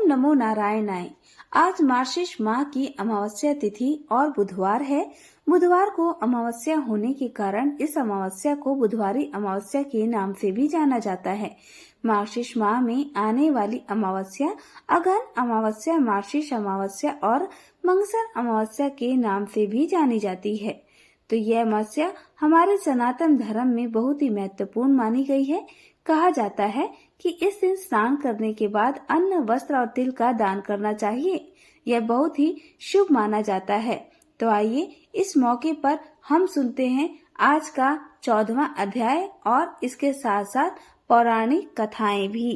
नमो नारायणाय। आज मार्गशीर्ष माह की अमावस्या तिथि और बुधवार है। बुधवार को अमावस्या होने के कारण इस अमावस्या को बुधवारी अमावस्या के नाम से भी जाना जाता है। मार्गशीर्ष माह में आने वाली अमावस्या अगहन अमावस्या, मार्गशीर्ष अमावस्या और मंगसर अमावस्या के नाम से भी जानी जाती है। तो यह अमावस्या हमारे सनातन धर्म में बहुत ही महत्वपूर्ण मानी गई है। कहा जाता है कि इस दिन स्नान करने के बाद अन्न, वस्त्र और तिल का दान करना चाहिए। यह बहुत ही शुभ माना जाता है। तो आइए इस मौके पर हम सुनते हैं आज का 14वां अध्याय और इसके साथ साथ पौराणिक कथाएं भी।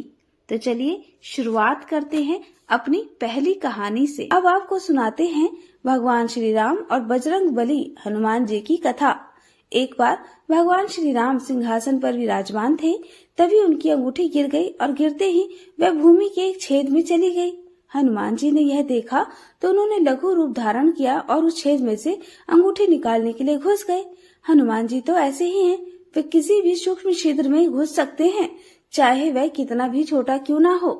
तो चलिए शुरुआत करते हैं अपनी पहली कहानी से। अब आपको सुनाते हैं भगवान श्री राम और बजरंग बली हनुमान जी की कथा। एक बार भगवान श्री राम सिंहासन पर विराजमान थे, तभी उनकी अंगूठी गिर गई और गिरते ही वह भूमि के एक छेद में चली गई। हनुमान जी ने यह देखा तो उन्होंने लघु रूप धारण किया और उस छेद में से अंगूठी निकालने के लिए घुस गए। हनुमान जी तो ऐसे ही हैं, वे किसी भी सूक्ष्म छिद्र में घुस सकते हैं, चाहे वह कितना भी छोटा क्यों ना हो।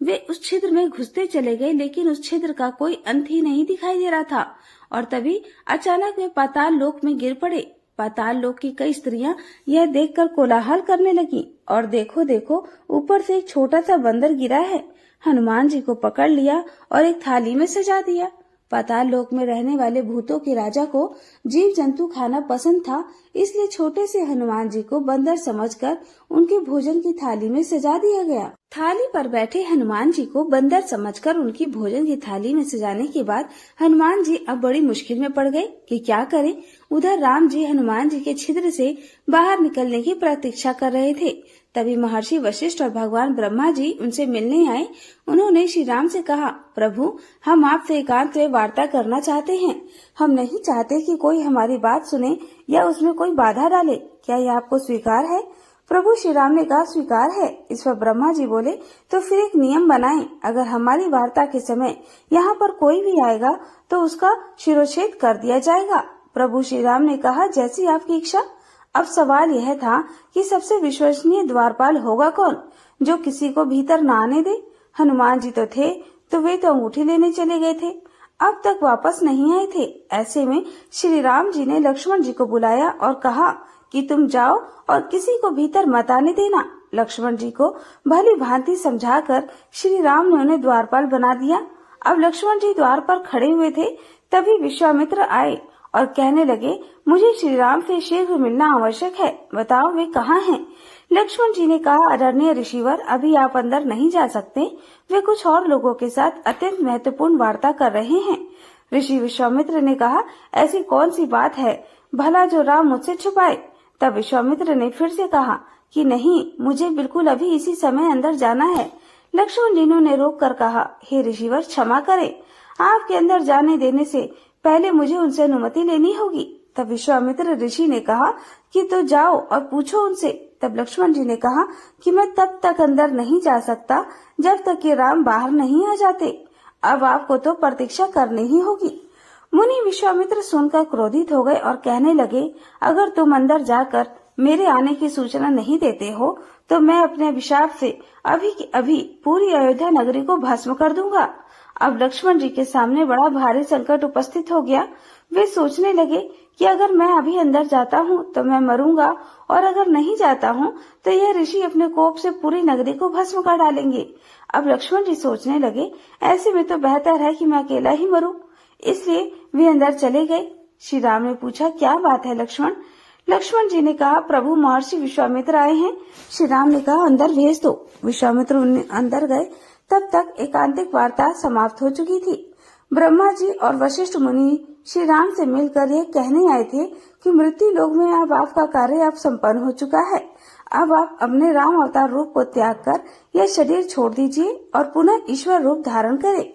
वे उस छिद्र में घुसते चले गए, लेकिन उस छिद्र का कोई अंत ही नहीं दिखाई दे रहा था। और तभी अचानक वे पाताल लोक में गिर पड़े। पाताल लोक की कई स्त्रियां यह देखकर कोलाहल करने लगी और देखो देखो ऊपर से एक छोटा सा बंदर गिरा है। हनुमान जी को पकड़ लिया और एक थाली में सजा दिया। पाताल लोक में रहने वाले भूतों के राजा को जीव जंतु खाना पसंद था, इसलिए छोटे से हनुमान जी को बंदर समझकर उनके भोजन की थाली में सजा दिया गया। थाली पर बैठे हनुमान जी को बंदर समझकर उनकी भोजन की थाली में सजाने के बाद हनुमान जी अब बड़ी मुश्किल में पड़ गए कि क्या करें। उधर राम जी हनुमान जी के छिद्र से बाहर निकलने की प्रतीक्षा कर रहे थे। तभी महर्षि वशिष्ठ और भगवान ब्रह्मा जी उनसे मिलने आए। उन्होंने श्री राम से कहा, प्रभु, हम आपसे एकांत में वार्ता करना चाहते हैं। हम नहीं चाहते कि कोई हमारी बात सुने या उसमें कोई बाधा डाले। क्या यह आपको स्वीकार है? प्रभु श्री राम ने कहा, स्वीकार है। इस पर ब्रह्मा जी बोले, तो फिर एक नियम बनाएं, अगर हमारी वार्ता के समय यहाँ पर कोई भी आएगा तो उसका शिरोच्छेद कर दिया जाएगा। प्रभु श्री राम ने कहा, जैसी आपकी इच्छा। अब सवाल यह था कि सबसे विश्वसनीय द्वारपाल होगा कौन, जो किसी को भीतर न आने दे। हनुमान जी तो थे, तो वे तो अंगूठी लेने चले गए थे, अब तक वापस नहीं आए थे। ऐसे में श्री राम जी ने लक्ष्मण जी को बुलाया और कहा कि तुम जाओ और किसी को भीतर मत आने देना। लक्ष्मण जी को भली भांति समझाकर श्री राम ने उन्हें द्वारपाल बना दिया। अब लक्ष्मण जी द्वार पर खड़े हुए थे, तभी विश्वामित्र आए और कहने लगे, मुझे श्री राम से शीघ्र मिलना आवश्यक है, बताओ वे कहाँ हैं? लक्ष्मण जी ने कहा, अरण्य ऋषिवर, अभी आप अंदर नहीं जा सकते, वे कुछ और लोगों के साथ अत्यंत महत्वपूर्ण वार्ता कर रहे हैं। ऋषि विश्वामित्र ने कहा, ऐसी कौन सी बात है भला जो राम मुझसे छुपाए? तब विश्वामित्र ने फिर से कहा कि नहीं, मुझे बिल्कुल अभी इसी समय अंदर जाना है। लक्ष्मण जी ने रोक कर कहा, हे ऋषिवर, क्षमा करें, आपके अंदर जाने देने से पहले मुझे उनसे अनुमति लेनी होगी। तब विश्वामित्र ऋषि ने कहा कि तो जाओ और पूछो उनसे। तब लक्ष्मण जी ने कहा कि मैं तब तक अंदर नहीं जा सकता जब तक कि राम बाहर नहीं आ जाते। अब आपको तो प्रतीक्षा करनी ही होगी। मुनि विश्वामित्र सुनकर क्रोधित हो गए और कहने लगे, अगर तुम अंदर जाकर मेरे आने की सूचना नहीं देते हो तो मैं अपने अभिशाप से अभी की अभी पूरी अयोध्या नगरी को भस्म कर दूंगा। अब लक्ष्मण जी के सामने बड़ा भारी संकट उपस्थित हो गया। वे सोचने लगे कि अगर मैं अभी अंदर जाता हूँ तो मैं मरूंगा, और अगर नहीं जाता हूँ तो यह ऋषि अपने कोप से पूरी नगरी को भस्म कर डालेंगे। अब लक्ष्मण जी सोचने लगे, ऐसे में तो बेहतर है कि मैं अकेला ही मरूं। इसलिए वे अंदर चले गए। श्री राम ने पूछा, क्या बात है लक्ष्मण? लक्ष्मण जी ने कहा, प्रभु, महर्षि विश्वामित्र आए हैं। श्री राम ने कहा, अंदर भेज दो। विश्वामित्र अंदर गए। तब तक एकांतिक वार्ता समाप्त हो चुकी थी। ब्रह्मा जी और वशिष्ठ मुनि श्री राम से मिलकर यह कहने आए थे कि मृत्यु लोक में अब आपका कार्य अब संपन्न हो चुका है। अब आप अपने राम अवतार रूप को त्याग कर यह शरीर छोड़ दीजिए और पुनः ईश्वर रूप धारण करें।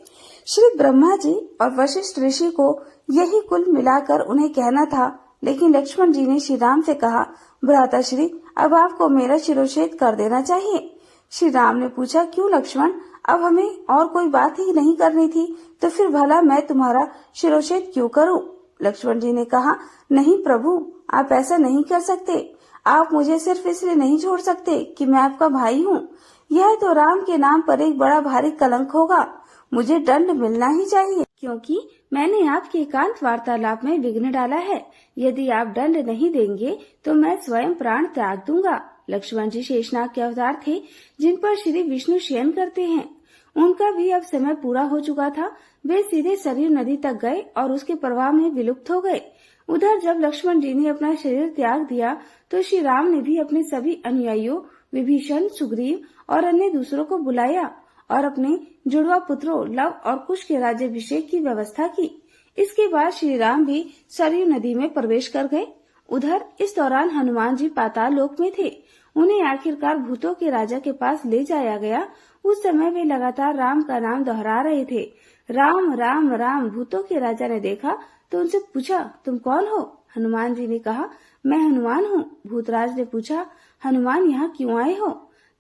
श्री ब्रह्मा जी और वशिष्ठ ऋषि को यही कुल मिलाकर उन्हें कहना था, लेकिन लक्ष्मण जी ने श्री राम से कहा, भ्राताश्री, अब आपको मेरा शिरोच्छेद कर देना चाहिए। श्री राम ने पूछा, क्यों लक्ष्मण? अब हमें और कोई बात ही नहीं करनी थी, तो फिर भला मैं तुम्हारा शिरोच्छेद क्यों करूं? लक्ष्मण जी ने कहा, नहीं प्रभु, आप ऐसा नहीं कर सकते। आप मुझे सिर्फ इसलिए नहीं छोड़ सकते कि मैं आपका भाई हूँ। यह तो राम के नाम पर एक बड़ा भारी कलंक होगा। मुझे दंड मिलना ही चाहिए, क्योंकि मैंने आपके एकांत वार्तालाप में विघ्न डाला है। यदि आप दंड नहीं देंगे तो मैं स्वयं प्राण त्याग दूंगा। लक्ष्मण जी शेषनाग के अवतार थे, जिन पर श्री विष्णु शयन करते हैं। उनका भी अब समय पूरा हो चुका था। वे सीधे सरयू नदी तक गए और उसके प्रवाह में विलुप्त हो गए। उधर जब लक्ष्मण जी ने अपना शरीर त्याग दिया तो श्री राम ने भी अपने सभी अनुयायियों विभीषण, सुग्रीव और अन्य दूसरों को बुलाया और अपने जुड़वा पुत्रों लव और कुश के राज्याभिषेक की व्यवस्था की। इसके बाद श्री राम भी सरयू नदी में प्रवेश कर गए। उधर इस दौरान हनुमान जी पाताल लोक में थे। उन्हें आखिरकार भूतों के राजा के पास ले जाया गया। उस समय वे लगातार राम का नाम दोहरा रहे थे, राम राम राम। भूतों के राजा ने देखा तो उनसे पूछा, तुम कौन हो? हनुमान जी ने कहा, मैं हनुमान हूँ। भूतराज ने पूछा, हनुमान यहाँ क्यों आए हो?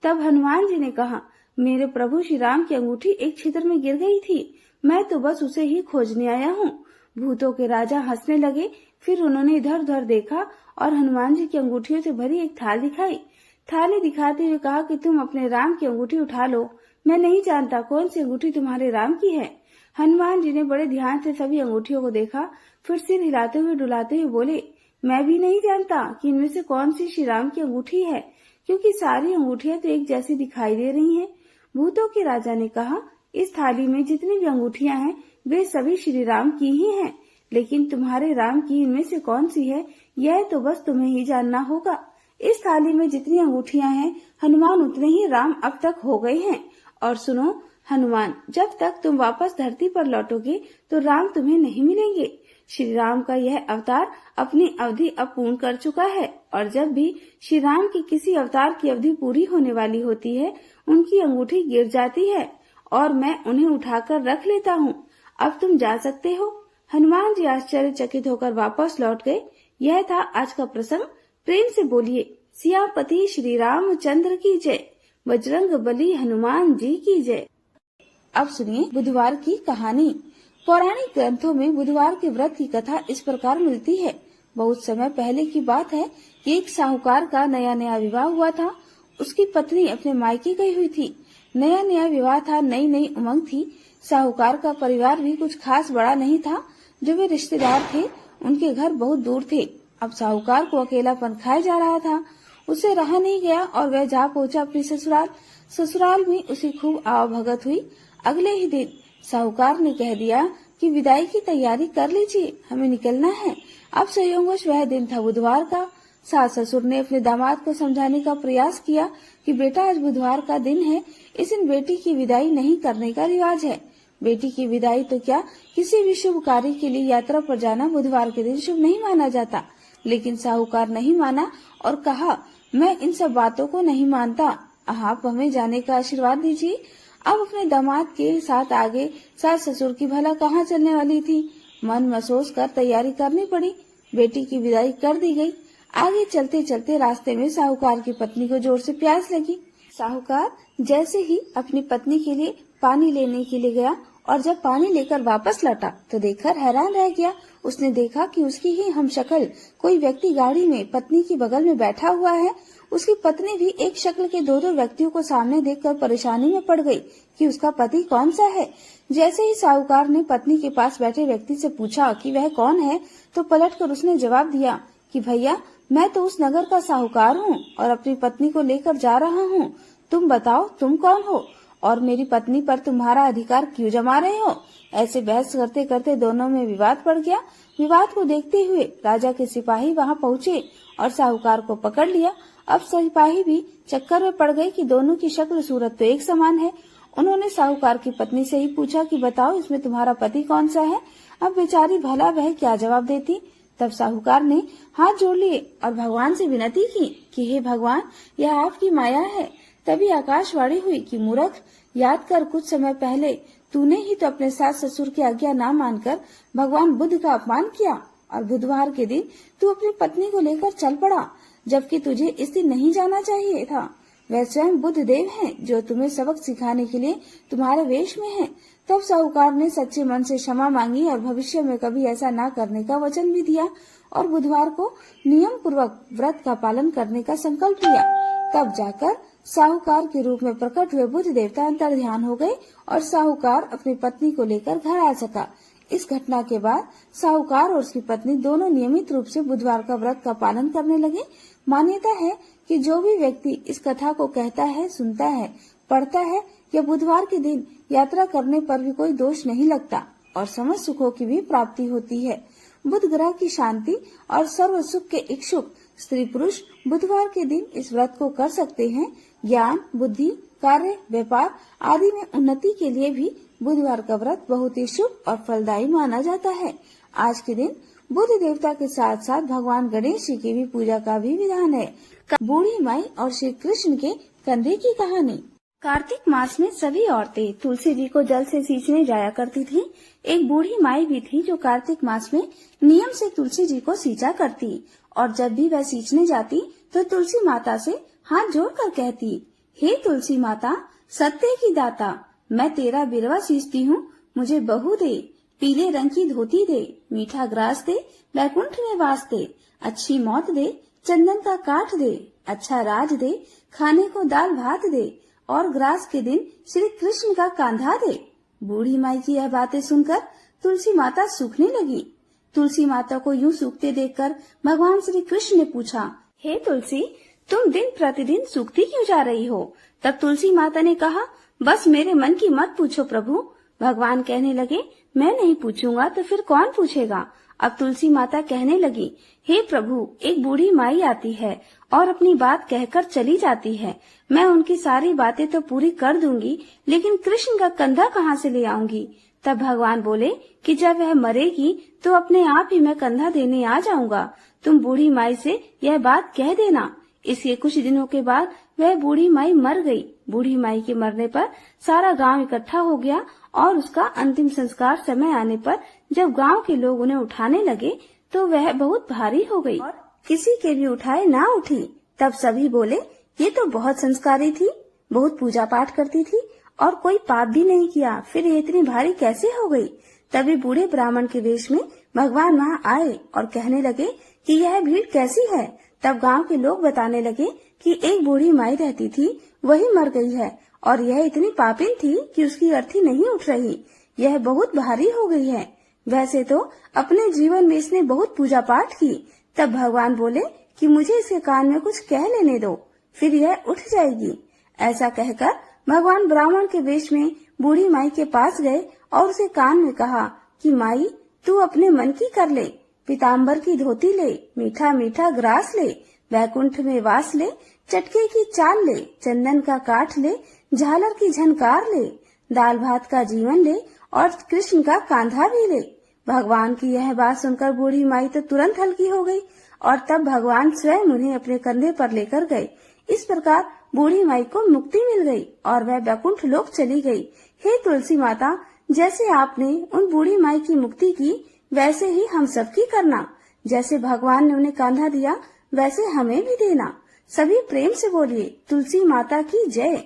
तब हनुमान जी ने कहा, मेरे प्रभु श्री राम की अंगूठी एक छिद्र में गिर गई थी, मैं तो बस उसे ही खोजने आया हूँ। भूतों के राजा हंसने लगे। फिर उन्होंने इधर उधर देखा और हनुमान जी की अंगूठियों से भरी एक थाल दिखाई। थाली दिखाते हुए कहा कि तुम अपने राम की अंगूठी उठा लो। मैं नहीं जानता कौन सी अंगूठी तुम्हारे राम की है। हनुमान जी ने बड़े ध्यान से सभी अंगूठियों को देखा, फिर सिर हिलाते हुए डुलाते हुए बोले, मैं भी नहीं जानता कि इनमें से कौन सी श्री राम की अंगूठी है, क्योंकि सारी अंगूठियां तो एक जैसी दिखाई दे रही हैं। भूतों के राजा ने कहा, इस थाली में जितनी भी अंगूठियां हैं वे सभी श्री राम की ही हैं, लेकिन तुम्हारे राम की इनमें से कौन सी है यह तो बस तुम्हें ही जानना होगा। इस थाली में जितनी अंगूठियां हैं हनुमान उतने ही राम अब तक हो गए हैं। और सुनो हनुमान, जब तक तुम वापस धरती पर लौटोगे तो राम तुम्हें नहीं मिलेंगे। श्री राम का यह अवतार अपनी अवधि अब पूर्ण कर चुका है, और जब भी श्री राम की किसी अवतार की अवधि पूरी होने वाली होती है उनकी अंगूठी गिर जाती है और मैं उन्हें उठाकर रख लेता हूँ। अब तुम जा सकते हो। हनुमान जी आश्चर्यचकित होकर वापस लौट गए। यह था आज का प्रसंग। प्रेम से बोलिए सियापति श्री रामचंद्र की जय, बजरंग बली हनुमान जी की जय। अब सुनिए बुधवार की कहानी। पौराणिक ग्रंथों में बुधवार के व्रत की कथा इस प्रकार मिलती है। बहुत समय पहले की बात है कि एक साहूकार का नया नया विवाह हुआ था। उसकी पत्नी अपने मायके गई हुई थी। नया नया विवाह था, नई नई उमंग थी। साहूकार का परिवार भी कुछ खास बड़ा नहीं था। जो वे रिश्तेदार थे उनके घर बहुत दूर थे। अब साहूकार को अकेलापन खाया जा रहा था। उसे रहा नहीं गया और वह जा पहुंचा अपने ससुराल। ससुराल में उसे खूब आवभगत हुई। अगले ही दिन साहूकार ने कह दिया कि विदाई की तैयारी कर लीजिए, हमें निकलना है। अब संयोगवश वह दिन था बुधवार का। सास ससुर ने अपने दामाद को समझाने का प्रयास किया कि बेटा आज बुधवार का दिन है, इस दिन बेटी की विदाई नहीं करने का रिवाज है। बेटी की विदाई तो क्या, किसी भी शुभ कार्य के लिए यात्रा पर जाना बुधवार के दिन शुभ नहीं माना जाता। लेकिन साहूकार नहीं माना और कहा, मैं इन सब बातों को नहीं मानता, आप हमें जाने का आशीर्वाद दीजिए। अब अपने दामाद के साथ आगे सास ससुर की भला कहाँ चलने वाली थी। मन महसूस कर तैयारी करनी पड़ी। बेटी की विदाई कर दी गई। आगे चलते चलते रास्ते में साहूकार की पत्नी को जोर से प्यास लगी। साहूकार जैसे ही अपनी पत्नी के लिए पानी लेने के लिए गया और जब पानी लेकर वापस लौटा तो देखकर हैरान रह गया। उसने देखा कि उसकी ही हमशक्ल कोई व्यक्ति गाड़ी में पत्नी की बगल में बैठा हुआ है। उसकी पत्नी भी एक शक्ल के दो दो व्यक्तियों को सामने देखकर परेशानी में पड़ गई कि उसका पति कौन सा है। जैसे ही साहूकार ने पत्नी के पास बैठे व्यक्ति से पूछा कि वह कौन है, तो पलटकर उसने जवाब दिया कि भैया, मैं तो उस नगर का साहूकार हूँ और अपनी पत्नी को लेकर जा रहा हूँ। तुम बताओ तुम कौन हो और मेरी पत्नी पर तुम्हारा अधिकार क्यों जमा रहे हो। ऐसे बहस करते करते दोनों में विवाद पड़ गया। विवाद को देखते हुए राजा के सिपाही वहां पहुंचे और साहूकार को पकड़ लिया। अब सिपाही भी चक्कर में पड़ गए कि दोनों की शक्ल सूरत तो एक समान है। उन्होंने साहूकार की पत्नी से ही पूछा कि बताओ इसमें तुम्हारा पति कौन सा है। अब बेचारी भला वह क्या जवाब देती। तब साहूकार ने हाथ जोड़ लिए और भगवान से विनती की कि हे भगवान, यह आपकी माया है। तभी आकाशवाणी हुई कि मूर्ख, याद कर कुछ समय पहले तूने ही तो अपने सास ससुर की आज्ञा न मानकर भगवान बुद्ध का अपमान किया और बुधवार के दिन तू अपनी पत्नी को लेकर चल पड़ा, जबकि तुझे इस दिन नहीं जाना चाहिए था। वह स्वयं बुद्ध देव हैं जो तुम्हें सबक सिखाने के लिए तुम्हारे वेश में हैं। तब साहूकार ने सच्चे मन से क्षमा मांगी और भविष्य में कभी ऐसा न करने का वचन भी दिया और बुधवार को नियम पूर्वक व्रत का पालन करने का संकल्प लिया। तब जाकर साहूकार के रूप में प्रकट हुए बुद्ध देवता अंतर्ध्यान हो गए और साहूकार अपनी पत्नी को लेकर घर आ सका। इस घटना के बाद साहूकार और उसकी पत्नी दोनों नियमित रूप से बुधवार का व्रत का पालन करने लगे। मान्यता है कि जो भी व्यक्ति इस कथा को कहता है, सुनता है, पढ़ता है या बुधवार के दिन यात्रा करने पर भी कोई दोष नहीं लगता और समस्त सुखों की भी प्राप्ति होती है। बुध ग्रह की शांति और सर्व सुख के इच्छुक स्त्री पुरुष बुधवार के दिन इस व्रत को कर सकते हैं। ज्ञान, बुद्धि, कार्य, व्यापार आदि में उन्नति के लिए भी बुधवार का व्रत बहुत ही शुभ और फलदायी माना जाता है। आज के दिन बुध देवता के साथ साथ भगवान गणेश जी की भी पूजा का भी विधान है। बूढ़ी माई और श्री कृष्ण के कंधे की कहानी। कार्तिक मास में सभी औरतें तुलसी जी को जल से सींचने जाया करती थी। एक बूढ़ी माई भी थी जो कार्तिक मास में नियम से तुलसी जी को सींचा करती और जब भी वह सींचने जाती तो तुलसी माता से हाथ जोड़कर कहती, हे तुलसी माता, सत्य की दाता, मैं तेरा बिरवा सींचती हूँ, मुझे बहू दे, पीले रंग की धोती दे, मीठा ग्रास दे, बैकुंठ में वास दे, अच्छी मौत दे, चंदन का काठ दे, अच्छा राज दे, खाने को दाल भात दे और ग्रास के दिन श्री कृष्ण का कांधा दे। बूढ़ी माई की यह बातें सुनकर तुलसी माता सूखने लगी। तुलसी माता को यूं सूखते देखकर भगवान श्री कृष्ण ने पूछा, हे तुलसी, तुम दिन प्रतिदिन सूखती क्यों जा रही हो? तब तुलसी माता ने कहा, बस मेरे मन की मत पूछो प्रभु। भगवान कहने लगे, मैं नहीं पूछूंगा तो फिर कौन पूछेगा? अब तुलसी माता कहने लगी, हे प्रभु, एक बूढ़ी माई आती है और अपनी बात कहकर चली जाती है। मैं उनकी सारी बातें तो पूरी कर दूंगी, लेकिन कृष्ण का कंधा कहाँ से ले आऊंगी? तब भगवान बोले कि जब वह मरेगी तो अपने आप ही मैं कंधा देने आ जाऊंगा। तुम बूढ़ी माई से यह बात कह देना। इसके कुछ दिनों के बाद वह बूढ़ी माई मर गई। बूढ़ी माई के मरने पर सारा गांव इकट्ठा हो गया और उसका अंतिम संस्कार समय आने पर जब गांव के लोग उन्हें उठाने लगे तो वह बहुत भारी हो गई और किसी के भी उठाए ना उठी। तब सभी बोले, ये तो बहुत संस्कारी थी, बहुत पूजा पाठ करती थी और कोई पाप भी नहीं किया, फिर ये इतनी भारी कैसे हो गई? तभी बूढ़े ब्राह्मण के वेश में भगवान वहाँ आए और कहने लगे कि यह भीड़ कैसी है? तब गांव के लोग बताने लगे कि एक बूढ़ी माई रहती थी, वही मर गई है और यह इतनी पापिन थी कि उसकी अर्थी नहीं उठ रही। यह बहुत भारी हो गई है। वैसे तो अपने जीवन में इसने बहुत पूजा पाठ की। तब भगवान बोले कि मुझे इसके कान में कुछ कह लेने दो, फिर यह उठ जाएगी। ऐसा कहकर भगवान ब्राह्मण के वेश में बूढ़ी माई के पास गए और उसे कान में कहा कि माई, तू अपने मन की कर ले, पीताम्बर की धोती ले, मीठा मीठा ग्रास ले, बैकुंठ में वास ले, चटके की चाल ले, चंदन का काठ ले, झालर की झनकार ले, दाल भात का जीवन ले और कृष्ण का कांधा भी ले। भगवान की यह बात सुनकर बूढ़ी माई तो तुरंत हल्की हो गई और तब भगवान स्वयं उन्हें अपने कंधे पर लेकर गए। इस प्रकार बूढ़ी माई को मुक्ति मिल गई और वह बैकुंठ लोक चली गई। हे तुलसी माता, जैसे आपने उन बूढ़ी माई की मुक्ति की, वैसे ही हम सबकी करना। जैसे भगवान ने उन्हें कांधा दिया, वैसे हमें भी देना। सभी प्रेम से बोलिए, तुलसी माता की जय,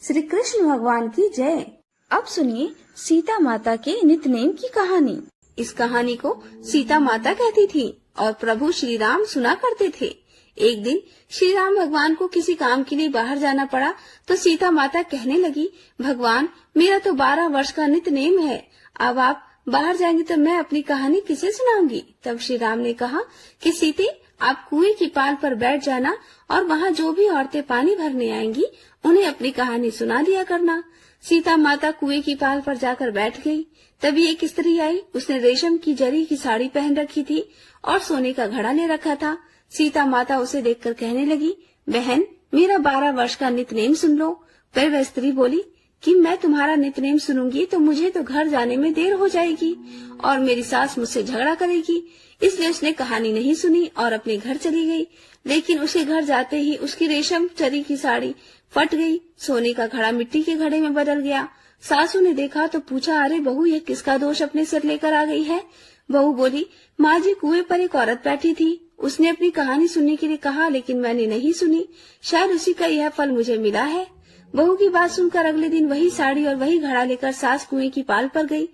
श्री कृष्ण भगवान की जय। अब सुनिए सीता माता के नित्यनेम की कहानी। इस कहानी को सीता माता कहती थी और प्रभु श्री राम सुना करते थे। एक दिन श्री राम भगवान को किसी काम के लिए बाहर जाना पड़ा तो सीता माता कहने लगी, भगवान, मेरा तो 12 वर्ष का नित्यनेम है, अब आप बाहर जाएंगे तो मैं अपनी कहानी किसे सुनाऊंगी? तब श्री राम ने कहा कि सीते, आप कुएं की पाल पर बैठ जाना और वहाँ जो भी औरतें पानी भरने आएंगी उन्हें अपनी कहानी सुना दिया करना। सीता माता कुएं की पाल पर जाकर बैठ गई। तभी एक स्त्री आई। उसने रेशम की जरी की साड़ी पहन रखी थी और सोने का घड़ा ले रखा था। सीता माता उसे देखकर कहने लगी, बहन, मेरा 12 वर्ष का नित्यनेम सुन लो। फिर वह स्त्री बोली कि मैं तुम्हारा नित्यनेम सुनूंगी तो मुझे तो घर जाने में देर हो जाएगी और मेरी सास मुझसे झगड़ा करेगी। इसलिए उसने कहानी नहीं सुनी और अपने घर चली गई। लेकिन उसे घर जाते ही उसकी रेशम जरी की साड़ी फट गई, सोने का घड़ा मिट्टी के घड़े में बदल गया। सासू ने देखा तो पूछा, अरे बहू, ये किसका दोष अपने सिर लेकर आ गई है? बहू बोली, माँ जी, कुएं पर एक औरत बैठी थी, उसने अपनी कहानी सुनने के लिए कहा लेकिन मैंने नहीं सुनी, शायद उसी का यह फल मुझे मिला है। बहू की बात सुनकर अगले दिन वही साड़ी और वही घड़ा लेकर सास कुएं की पाल पर गई।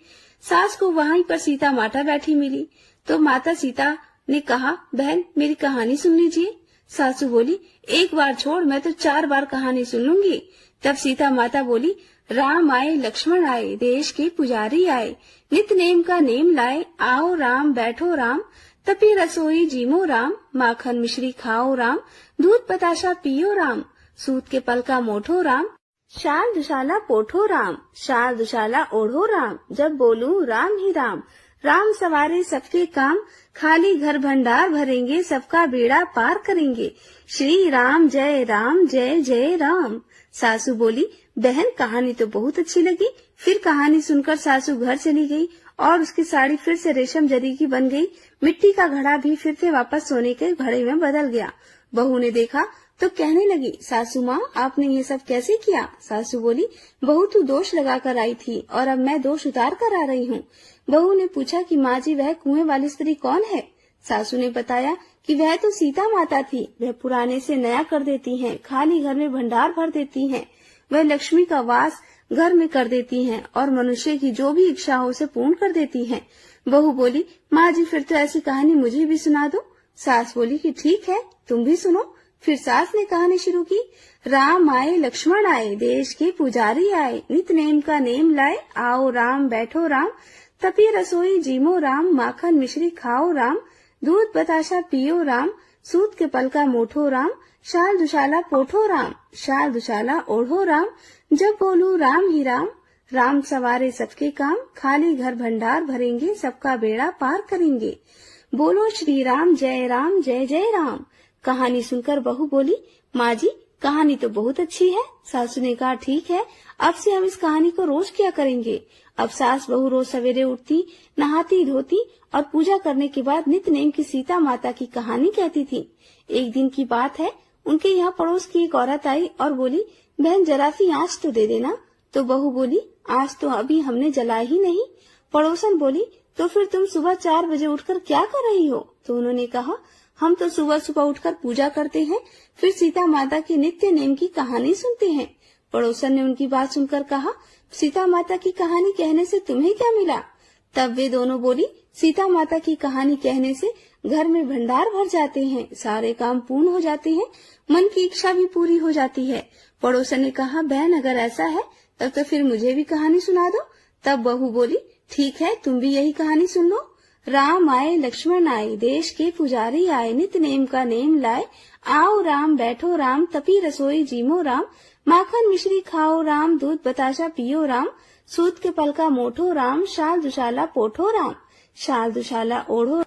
सास को वहीं पर सीता माता बैठी मिली तो माता सीता ने कहा, बहन, मेरी कहानी सुन लीजिए। सासू बोली, एक बार छोड़, मैं तो 4 बार कहानी सुन लूंगी। तब सीता माता बोली, राम आए लक्ष्मण आए, देश के पुजारी आए, नित नेम का नेम लाए, आओ राम बैठो राम, तपी रसोई जीमो राम, माखन मिश्री खाओ राम, दूध बताशा पियो राम, सूत के पल का मोठो राम, शाल दुशाला पोठो राम, शाल दुशाला ओढ़ो राम, जब बोलूं राम ही राम, राम सवारे सबके काम, खाली घर भंडार भरेंगे, सबका बेड़ा पार करेंगे, श्री राम जय जय राम। सासू बोली, बहन कहानी तो बहुत अच्छी लगी। फिर कहानी सुनकर सासू घर चली गई और उसकी साड़ी फिर से रेशम जरी की बन गई। मिट्टी का घड़ा भी फिर से वापस सोने के घड़े में बदल गया। बहू ने देखा तो कहने लगी, सासू माँ आपने ये सब कैसे किया? सासू बोली, बहू तू दोष लगा कर आई थी और अब मैं दोष उतार कर आ रही हूँ। बहू ने पूछा कि माँ जी वह कुएं वाली स्त्री कौन है? सासू ने बताया कि वह तो सीता माता थी। वह पुराने से नया कर देती हैं, खाली घर में भंडार भर देती हैं। वह लक्ष्मी का वास घर में कर देती हैं और मनुष्य की जो भी इच्छा हो उसे पूर्ण कर देती हैं। बहू बोली, माँ जी फिर तो ऐसी कहानी मुझे भी सुना दो। सास बोली कि ठीक है, तुम भी सुनो। फिर सास ने कहानी शुरू की, राम आए लक्ष्मण आए, देश के पुजारी आए, नित नेम का नेम लाए, आओ राम बैठो राम, तपी रसोई जीमो राम, माखन मिश्री खाओ राम, दूध बताशा पियो राम, सूत के पल का मोठो राम, शाल दुशाला पोठो राम, शाल दुशाला ओढ़ो राम, जब बोलू राम ही राम, राम सवारे सबके काम, खाली घर भंडार भरेंगे, सबका बेड़ा पार करेंगे, बोलो श्री राम जय राम। कहानी सुनकर बहू बोली, माँ जी कहानी तो बहुत अच्छी है। सासू ने कहा, ठीक है, अब से हम इस कहानी को रोज किया करेंगे। अब सास बहू रोज सवेरे उठती, नहाती धोती और पूजा करने के बाद नित नेम की सीता माता की कहानी कहती थी। एक दिन की बात है, उनके यहाँ पड़ोस की एक औरत आई और बोली, बहन जरा सी आँच तो दे देना। तो बहू बोली, आँच तो अभी हमने जलाई ही नहीं। पड़ोसन बोली, तो फिर तुम सुबह 4 बजे उठकर क्या कर रही हो? तो उन्होंने कहा, हम तो सुबह सुबह उठकर पूजा करते हैं, फिर सीता माता की नित्य नेम की कहानी सुनते हैं। पड़ोसन ने उनकी बात सुनकर कहा, सीता माता की कहानी कहने से तुम्हें क्या मिला? तब वे दोनों बोली, सीता माता की कहानी कहने से घर में भंडार भर जाते हैं, सारे काम पूर्ण हो जाते हैं, मन की इच्छा भी पूरी हो जाती है। पड़ोसन ने कहा, बहन अगर ऐसा है तब तो फिर मुझे भी कहानी सुना दो। तब बहू बोली, ठीक है, तुम भी यही कहानी सुन लो। राम आए लक्ष्मण आए, देश के पुजारी आए, नित नेम का नेम लाए, आओ राम बैठो राम, तपी रसोई जीमो राम, माखन मिश्री खाओ राम, दूध बताशा पियो राम, सूत के पल का मोठो राम, शाल दुशाला पोठो राम, शाल दुशाला ओढ़ो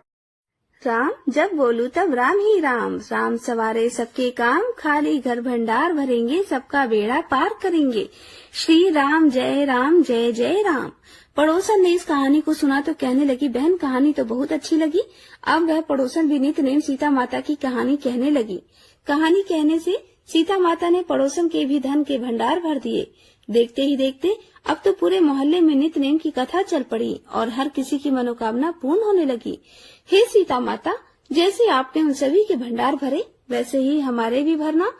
राम, जब बोलू तब राम ही राम, राम सवारे सबके काम, खाली घर भंडार भरेंगे, सबका बेड़ा पार करेंगे, श्री राम जय राम। पड़ोसन ने इस कहानी को सुना तो कहने लगी, बहन कहानी तो बहुत अच्छी लगी। अब वह पड़ोसन भी नित नेम सीता माता की कहानी कहने लगी। कहानी कहने से सीता माता ने पड़ोसन के भी धन के भंडार भर दिए। देखते ही देखते अब तो पूरे मोहल्ले में नित नेम की कथा चल पड़ी और हर किसी की मनोकामना पूर्ण होने लगी। हे सीता माता, जैसे आपने उन सभी के भंडार भरे, वैसे ही हमारे भी भरना।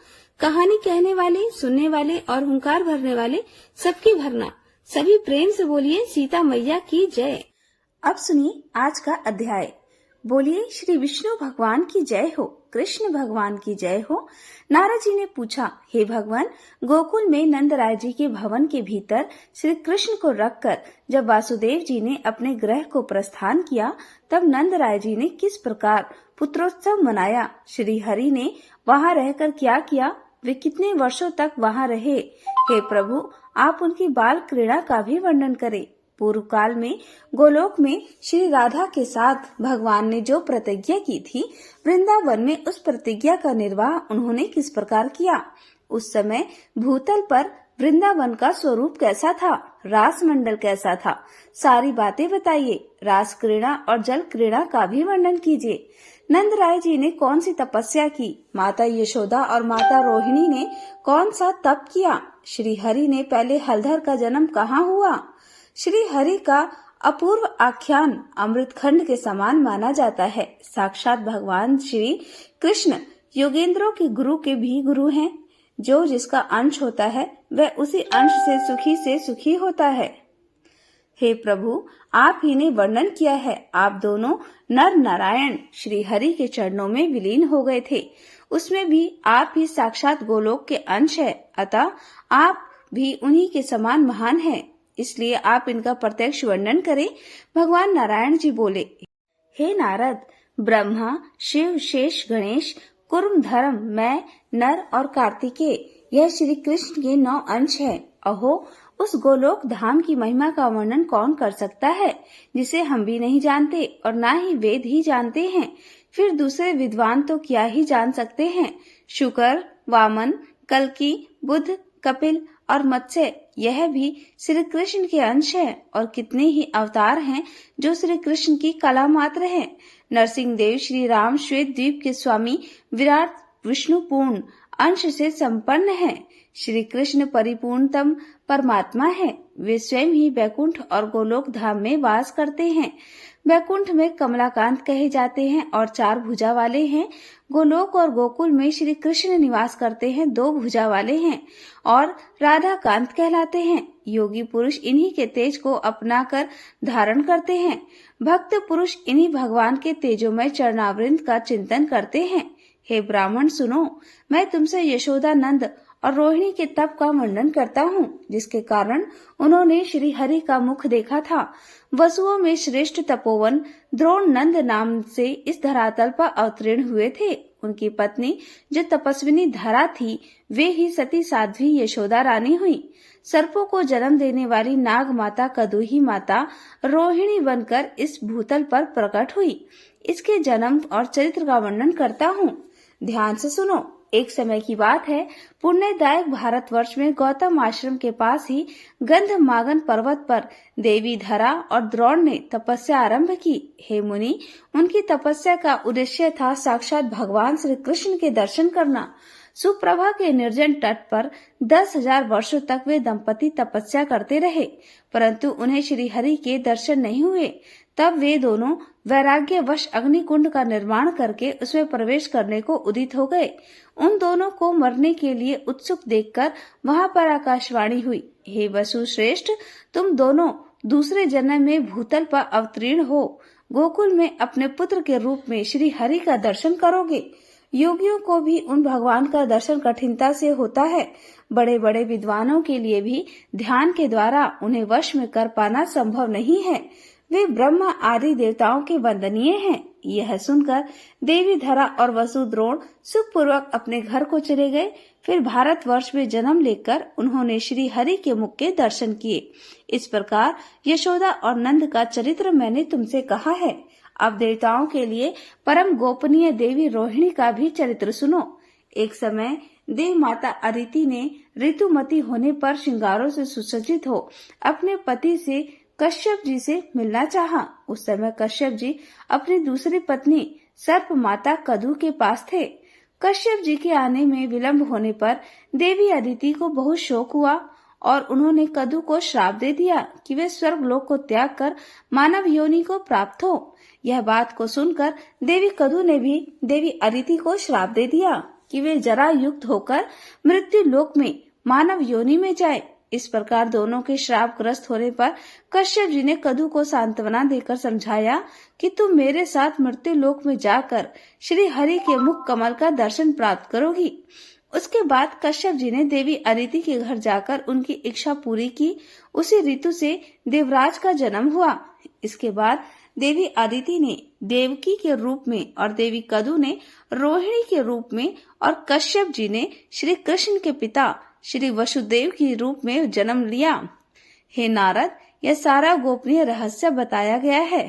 कहानी कहने वाले, सुनने वाले और हुंकार भरने वाले सबकी भरना। सभी प्रेम से बोलिए, सीता मैया की जय। अब सुनिए आज का अध्याय। बोलिए श्री विष्णु भगवान की जय हो, कृष्ण भगवान की जय हो। नारद जी ने पूछा, हे भगवान, गोकुल में नंदराय जी के भवन के भीतर श्री कृष्ण को रखकर जब वासुदेव जी ने अपने गृह को प्रस्थान किया, तब नंदराय जी ने किस प्रकार पुत्रोत्सव मनाया? श्री हरि ने वहाँ रहकर क्या किया? वे कितने वर्षों तक वहाँ रहे? हे प्रभु, आप उनकी बाल क्रीड़ा का भी वर्णन करें। पूर्व काल में गोलोक में श्री राधा के साथ भगवान ने जो प्रतिज्ञा की थी, वृंदावन में उस प्रतिज्ञा का निर्वाह उन्होंने किस प्रकार किया? उस समय भूतल पर वृंदावन का स्वरूप कैसा था? रास मंडल कैसा था? सारी बातें बताइए। रास क्रीड़ा और जल क्रीड़ा का भी वर्णन कीजिए। नंदराय जी ने कौन सी तपस्या की? माता यशोदा और माता रोहिणी ने कौन सा तप किया? श्री हरि ने पहले हलधर का जन्म कहाँ हुआ? श्री हरि का अपूर्व आख्यान अमृत खंड के समान माना जाता है। साक्षात भगवान श्री कृष्ण योगेंद्रों के गुरु के भी गुरु हैं। जो जिसका अंश होता है वह उसी अंश से सुखी होता है। हे प्रभु, आप ही ने वर्णन किया है। आप दोनों नर नारायण श्री हरि के चरणों में विलीन हो गए थे। उसमें भी आप ही साक्षात गोलोक के अंश है, अतः आप भी उन्हीं के समान महान है, इसलिए आप इनका प्रत्यक्ष वर्णन करें। भगवान नारायण जी बोले, हे नारद, ब्रह्मा, शिव, शेष, गणेश, कुर्म, धर्म, मैं, नर और कार्तिकेय, यह श्री कृष्ण के 9 अंश है। अहो, उस गोलोक धाम की महिमा का वर्णन कौन कर सकता है, जिसे हम भी नहीं जानते और ना ही वेद ही जानते हैं। फिर दूसरे विद्वान तो क्या ही जान सकते हैं। शुकर, वामन, कल्की, बुद्ध, कपिल और मत्स्य, यह भी श्री कृष्ण के अंश है और कितने ही अवतार हैं जो श्री कृष्ण की कला मात्र है। नरसिंह देव श्री राम श्वेत द्वीप के स्वामी, विराट विष्णु पूर्ण अंश से संपन्न है। श्री कृष्ण परिपूर्णतम परमात्मा है। वे स्वयं ही बैकुंठ और गोलोक धाम में वास करते हैं। बैकुंठ में कमलाकांत कहे जाते हैं और 4 भुजा वाले हैं। गोलोक और गोकुल में श्री कृष्ण निवास करते हैं, 2 भुजा वाले हैं और राधा कांत कहलाते हैं। योगी पुरुष इन्हीं के तेज को अपना कर धारण करते हैं। भक्त पुरुष इन्हीं भगवान के तेजोमय चरणावृंद का चिंतन करते हैं। हे ब्राह्मण सुनो, मैं तुमसे यशोदा नंद और रोहिणी के तप का वर्णन करता हूँ, जिसके कारण उन्होंने श्री हरि का मुख देखा था। वसुओं में श्रेष्ठ तपोवन द्रोण नंद नाम से इस धरातल पर अवतीर्ण हुए थे। उनकी पत्नी जो तपस्विनी धरा थी, वे ही सती साध्वी यशोदा रानी हुई। सर्पों को जन्म देने वाली नाग माता कदुही माता रोहिणी बनकर इस भूतल पर प्रकट हुई। इसके जन्म और चरित्र का वर्णन करता हूँ, ध्यान से सुनो। एक समय की बात है, पुण्यदायक भारतवर्ष में गौतम आश्रम के पास ही गंधमागन पर्वत पर देवी धरा और द्रोण ने तपस्या आरंभ की। हे मुनि, उनकी तपस्या का उद्देश्य था साक्षात भगवान श्री कृष्ण के दर्शन करना। सुप्रभा के निर्जन तट पर 10,000 वर्षों तक वे दंपति तपस्या करते रहे, परंतु उन्हें श्री हरि के दर्शन नहीं हुए। तब वे दोनों वैराग्यवश अग्निकुंड का निर्माण करके उसमें प्रवेश करने को उदित हो गए। उन दोनों को मरने के लिए उत्सुक देखकर वहां पर आकाशवाणी हुई, हे वसु श्रेष्ठ, तुम दोनों दूसरे जन्म में भूतल पर अवतीर्ण हो गोकुल में अपने पुत्र के रूप में श्री हरि का दर्शन करोगे। योगियों को भी उन भगवान का दर्शन कठिनता से होता है। बड़े बड़े विद्वानों के लिए भी ध्यान के द्वारा उन्हें वश में कर पाना संभव नहीं है। वे ब्रह्मा आदि देवताओं के वंदनीय हैं। यह सुनकर देवी धरा और वसु द्रोण सुखपूर्वक अपने घर को चले गए। फिर भारतवर्ष में जन्म लेकर उन्होंने श्री हरि के मुख के दर्शन किए। इस प्रकार यशोदा और नंद का चरित्र मैंने तुमसे कहा है। अब देवताओं के लिए परम गोपनीय देवी रोहिणी का भी चरित्र सुनो। एक समय देव माता अदिति ने ऋतुमती होने पर श्रृंगारों से सुसज्जित हो अपने पति से कश्यप जी से मिलना चाहा। उस समय कश्यप जी अपनी दूसरी पत्नी सर्प माता कदु के पास थे। कश्यप जी के आने में विलंब होने पर देवी अदिति को बहुत शोक हुआ और उन्होंने कदु को श्राप दे दिया कि वे स्वर्ग लोक को त्याग कर मानव योनि को प्राप्त हो। यह बात को सुनकर देवी कदु ने भी देवी अदिति को श्राप दे दिया कि वे जरा युक्त होकर मृत्यु लोक में मानव योनि में जाए। इस प्रकार दोनों के श्राप ग्रस्त होने पर कश्यप जी ने कदु को सांत्वना देकर समझाया कि तुम मेरे साथ मृत्यु लोक में जाकर श्री हरि के मुख कमल का दर्शन प्राप्त करोगी। उसके बाद कश्यप जी ने देवी अदिति के घर जाकर उनकी इच्छा पूरी की। उसी ऋतु से देवराज का जन्म हुआ। इसके बाद देवी अदिति ने देवकी के रूप में और देवी कदु ने रोहिणी के रूप में और कश्यप जी ने श्री कृष्ण के पिता श्री वसुदेव के रूप में जन्म लिया। हे नारद, यह सारा गोपनीय रहस्य बताया गया है।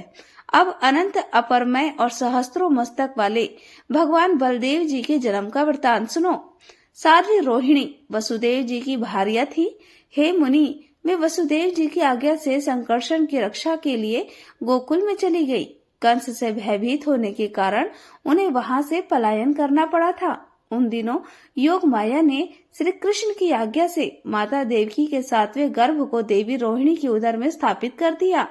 अब अनंत अपरमय और सहस्त्रों मस्तक वाले भगवान बलदेव जी के जन्म का वृतांत सुनो। साध्वी रोहिणी वसुदेव जी की भार्या थी। हे मुनि, वे वसुदेव जी की आज्ञा से संकर्षण की रक्षा के लिए गोकुल में चली गई। कंस से भयभीत होने के कारण उन्हें वहां से पलायन करना पड़ा था। उन दिनों योग माया ने श्री कृष्ण की आज्ञा से माता देवकी के 7वें गर्भ को देवी रोहिणी के उदर में स्थापित कर दिया।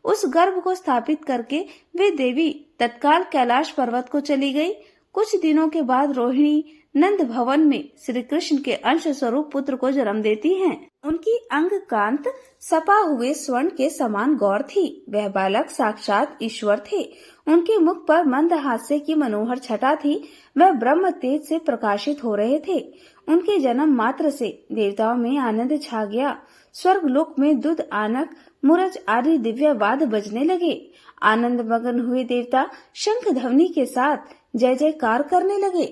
उस गर्भ को स्थापित करके वे देवी तत्काल कैलाश पर्वत को चली गई। कुछ दिनों के बाद रोहिणी नंद भवन में श्री कृष्ण के अंश स्वरूप पुत्र को जन्म देती हैं। उनकी अंग कांत सपा हुए स्वर्ण के समान गौर थी। वह बालक साक्षात ईश्वर थे। उनके मुख पर मंद हास्य की मनोहर छटा थी। वह ब्रह्म तेज से प्रकाशित हो रहे थे। उनके जन्म मात्र से देवताओं में आनंद छा गया। स्वर्ग लोक में दुध, आनक, मुरज आदि दिव्य वाद बजने लगे। आनंद मगन हुए देवता शंख ध्वनि के साथ जय जयकार करने लगे।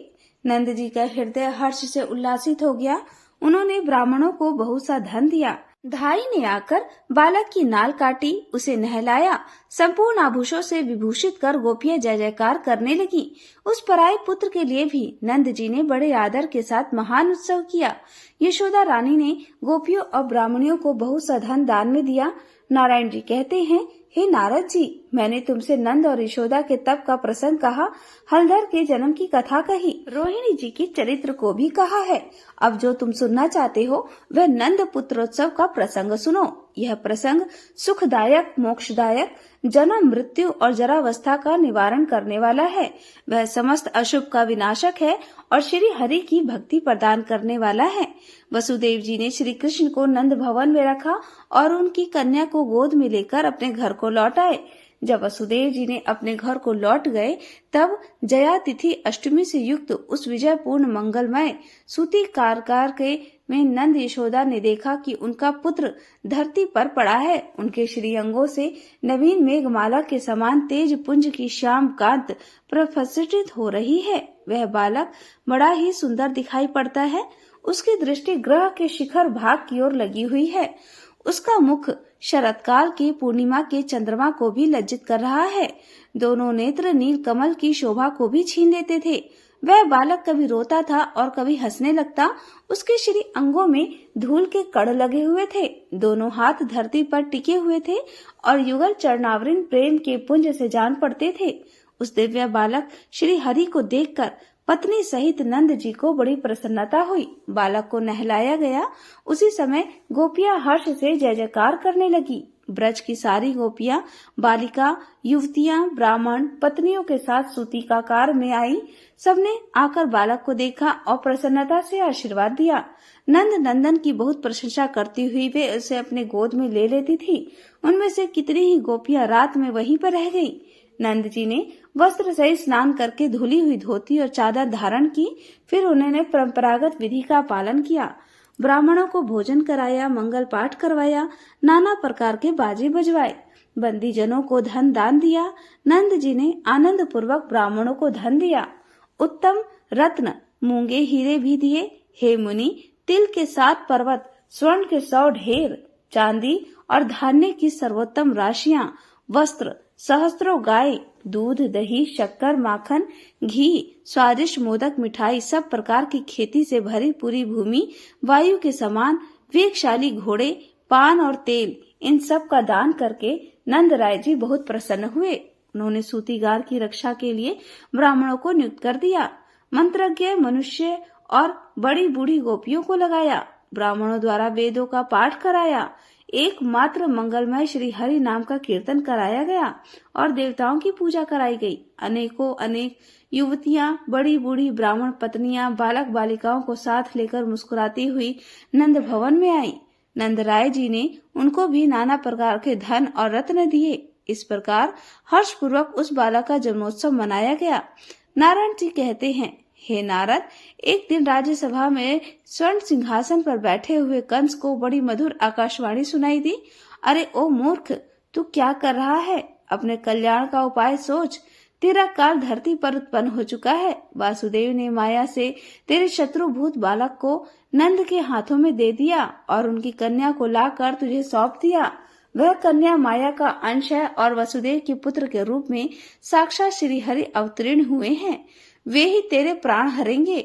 नंद जी का हृदय हर्ष से उल्लासित हो गया। उन्होंने ब्राह्मणों को बहुत सा धन दिया। धाई ने आकर बालक की नाल काटी, उसे नहलाया, संपूर्ण आभूषों से विभूषित कर गोपियां जय जयकार करने लगी। उस पराये पुत्र के लिए भी नंद जी ने बड़े आदर के साथ महान उत्सव किया। यशोदा रानी ने गोपियों और ब्राह्मणियों को बहुत सा धन दान में दिया। नारायण जी कहते हैं, हे नारद जी, मैंने तुमसे नंद और यशोदा के तप का प्रसंग कहा, हलधर के जन्म की कथा कही, रोहिणी जी के चरित्र को भी कहा है। अब जो तुम सुनना चाहते हो वह नंद पुत्रोत्सव का प्रसंग सुनो। यह प्रसंग सुखदायक, मोक्षदायक, जन्म, मृत्यु और जरावस्था का निवारण करने वाला है। वह समस्त अशुभ का विनाशक है और श्री हरि की भक्ति प्रदान करने वाला है। वसुदेव जी ने श्री कृष्ण को नंद भवन में रखा और उनकी कन्या को गोद में लेकर अपने घर को लौट आए। जब वसुदेव जी ने अपने घर को लौट गए तब जया तिथि अष्टमी से युक्त उस विजयपूर्ण मंगलमय सूती कारकार के में नंद यशोदा ने देखा कि उनका पुत्र धरती पर पड़ा है। उनके श्री अंगों से नवीन मेघमाला के समान तेज पुंज की श्याम कांत प्रस्फुटित हो रही है। वह बालक बड़ा ही सुंदर दिखाई पड़ता है। उसकी दृष्टि ग्रह के शिखर भाग की ओर लगी हुई है। उसका मुख शरतकाल की पूर्णिमा के चंद्रमा को भी लज्जित कर रहा है। दोनों नेत्र नील कमल की शोभा को भी छीन लेते थे। वह बालक कभी रोता था और कभी हंसने लगता। उसके श्री अंगों में धूल के कण लगे हुए थे। दोनों हाथ धरती पर टिके हुए थे और युगल चरणावृण प्रेम के पुंज से जान पड़ते थे। उस दिव्य बालक श्री हरि को देखकर पत्नी सहित नंद जी को बड़ी प्रसन्नता हुई। बालक को नहलाया गया। उसी समय गोपियां हर्ष से जय जयकार करने लगी। ब्रज की सारी गोपियां, बालिका, युवतियां, ब्राह्मण पत्नियों के साथ सूतिकाकार में आई। सबने आकर बालक को देखा और प्रसन्नता से आशीर्वाद दिया। नंद नंदन की बहुत प्रशंसा करती हुई वे उसे अपने गोद में ले लेती थी। उनमें से कितनी ही गोपियां रात में वहीं पर रह गई। नंद जी ने वस्त्र सहित स्नान करके धुली हुई धोती और चादर धारण की। फिर उन्होंने परंपरागत विधि का पालन किया। ब्राह्मणों को भोजन कराया, मंगल पाठ करवाया, नाना प्रकार के बाजे बजवाए, बंदी जनों को धन दान दिया। नंद जी ने आनंद पूर्वक ब्राह्मणों को धन दिया। उत्तम रत्न, मूंगे, हीरे भी दिए। हे मुनि, तिल के 7 पर्वत, स्वर्ण के 100 ढेर, चांदी और धान्य की सर्वोत्तम राशियां, वस्त्र, सहस्त्रों गाय, दूध, दही, शक्कर, माखन, घी, स्वादिष्ट मोदक, मिठाई, सब प्रकार की खेती से भरी पूरी भूमि, वायु के समान वेगशाली घोड़े, पान और तेल, इन सब का दान करके नंद राय जी बहुत प्रसन्न हुए। उन्होंने सूतीगार की रक्षा के लिए ब्राह्मणों को नियुक्त कर दिया। मंत्रज्ञ मनुष्य और बड़ी बूढ़ी गोपियों को लगाया। ब्राह्मणों द्वारा वेदों का पाठ कराया। एकमात्र मंगलमय श्री हरि नाम का कीर्तन कराया गया और देवताओं की पूजा कराई गई। अनेकों अनेक युवतियां, बड़ी बूढ़ी ब्राह्मण पत्नियां, बालक बालिकाओं को साथ लेकर मुस्कुराती हुई नंद भवन में आई। नंद राय जी ने उनको भी नाना प्रकार के धन और रत्न दिए। इस प्रकार हर्ष पूर्वक उस बालक का जन्मोत्सव मनाया गया। नारायण जी कहते हैं, हे नारद, एक दिन राज्यसभा में स्वर्ण सिंहासन पर बैठे हुए कंस को बड़ी मधुर आकाशवाणी सुनाई दी। अरे ओ मूर्ख, तू क्या कर रहा है? अपने कल्याण का उपाय सोच। तेरा काल धरती पर उत्पन्न हो चुका है। वासुदेव ने माया से तेरे शत्रुभूत बालक को नंद के हाथों में दे दिया और उनकी कन्या को लाकर तुझे सौंप दिया। वह कन्या माया का अंश है और वसुदेव के पुत्र के रूप में साक्षात श्री हरि अवतीर्ण हुए हैं। वे ही तेरे प्राण हरेंगे।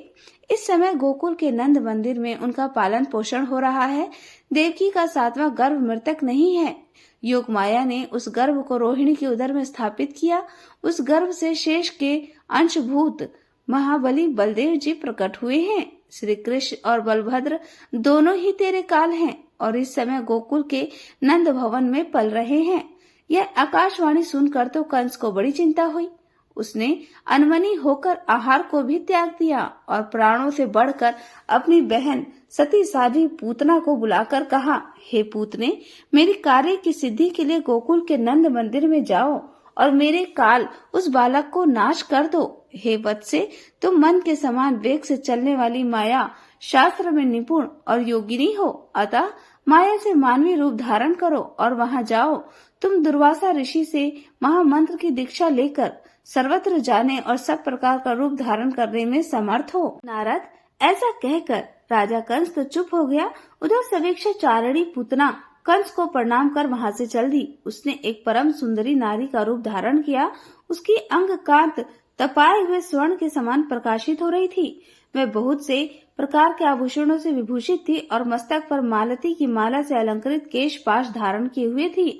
इस समय गोकुल के नंद मंदिर में उनका पालन पोषण हो रहा है। देवकी का 7वां गर्भ मृतक नहीं है। योग माया ने उस गर्भ को रोहिणी के उदर में स्थापित किया। उस गर्भ से शेष के अंशभूत महाबली बलदेव जी प्रकट हुए हैं। श्री कृष्ण और बलभद्र दोनों ही तेरे काल हैं और इस समय गोकुल के नंद भवन में पल रहे हैं। यह आकाशवाणी सुनकर तो कंस को बड़ी चिंता हुई। उसने अनमनी होकर आहार को भी त्याग दिया और प्राणों से बढ़कर अपनी बहन सती साध्वी पूतना को बुलाकर कहा, हे पूतने, मेरी कार्य की सिद्धि के लिए गोकुल के नंद मंदिर में जाओ और मेरे काल उस बालक को नाश कर दो। हे वत्से, तुम मन के समान वेग से चलने वाली माया शास्त्र में निपुण और योगिनी हो, अतः माया से मानवीय रूप धारण करो और वहां जाओ। तुम दुर्वासा ऋषि से महामंत्र की दीक्षा लेकर सर्वत्र जाने और सब प्रकार का रूप धारण करने में समर्थ हो। नारद ऐसा कहकर राजा कंस तो चुप हो गया। उधर समीक्षा चारणी पूतना कंस को प्रणाम कर वहां से चल दी। उसने एक परम सुंदरी नारी का रूप धारण किया। उसकी अंग कांत तपाए हुए स्वर्ण के समान प्रकाशित हो रही थी। वह बहुत से प्रकार के आभूषणों से विभूषित थी और मस्तक पर मालती की माला से अलंकृत केश पाश धारण किए हुए थी।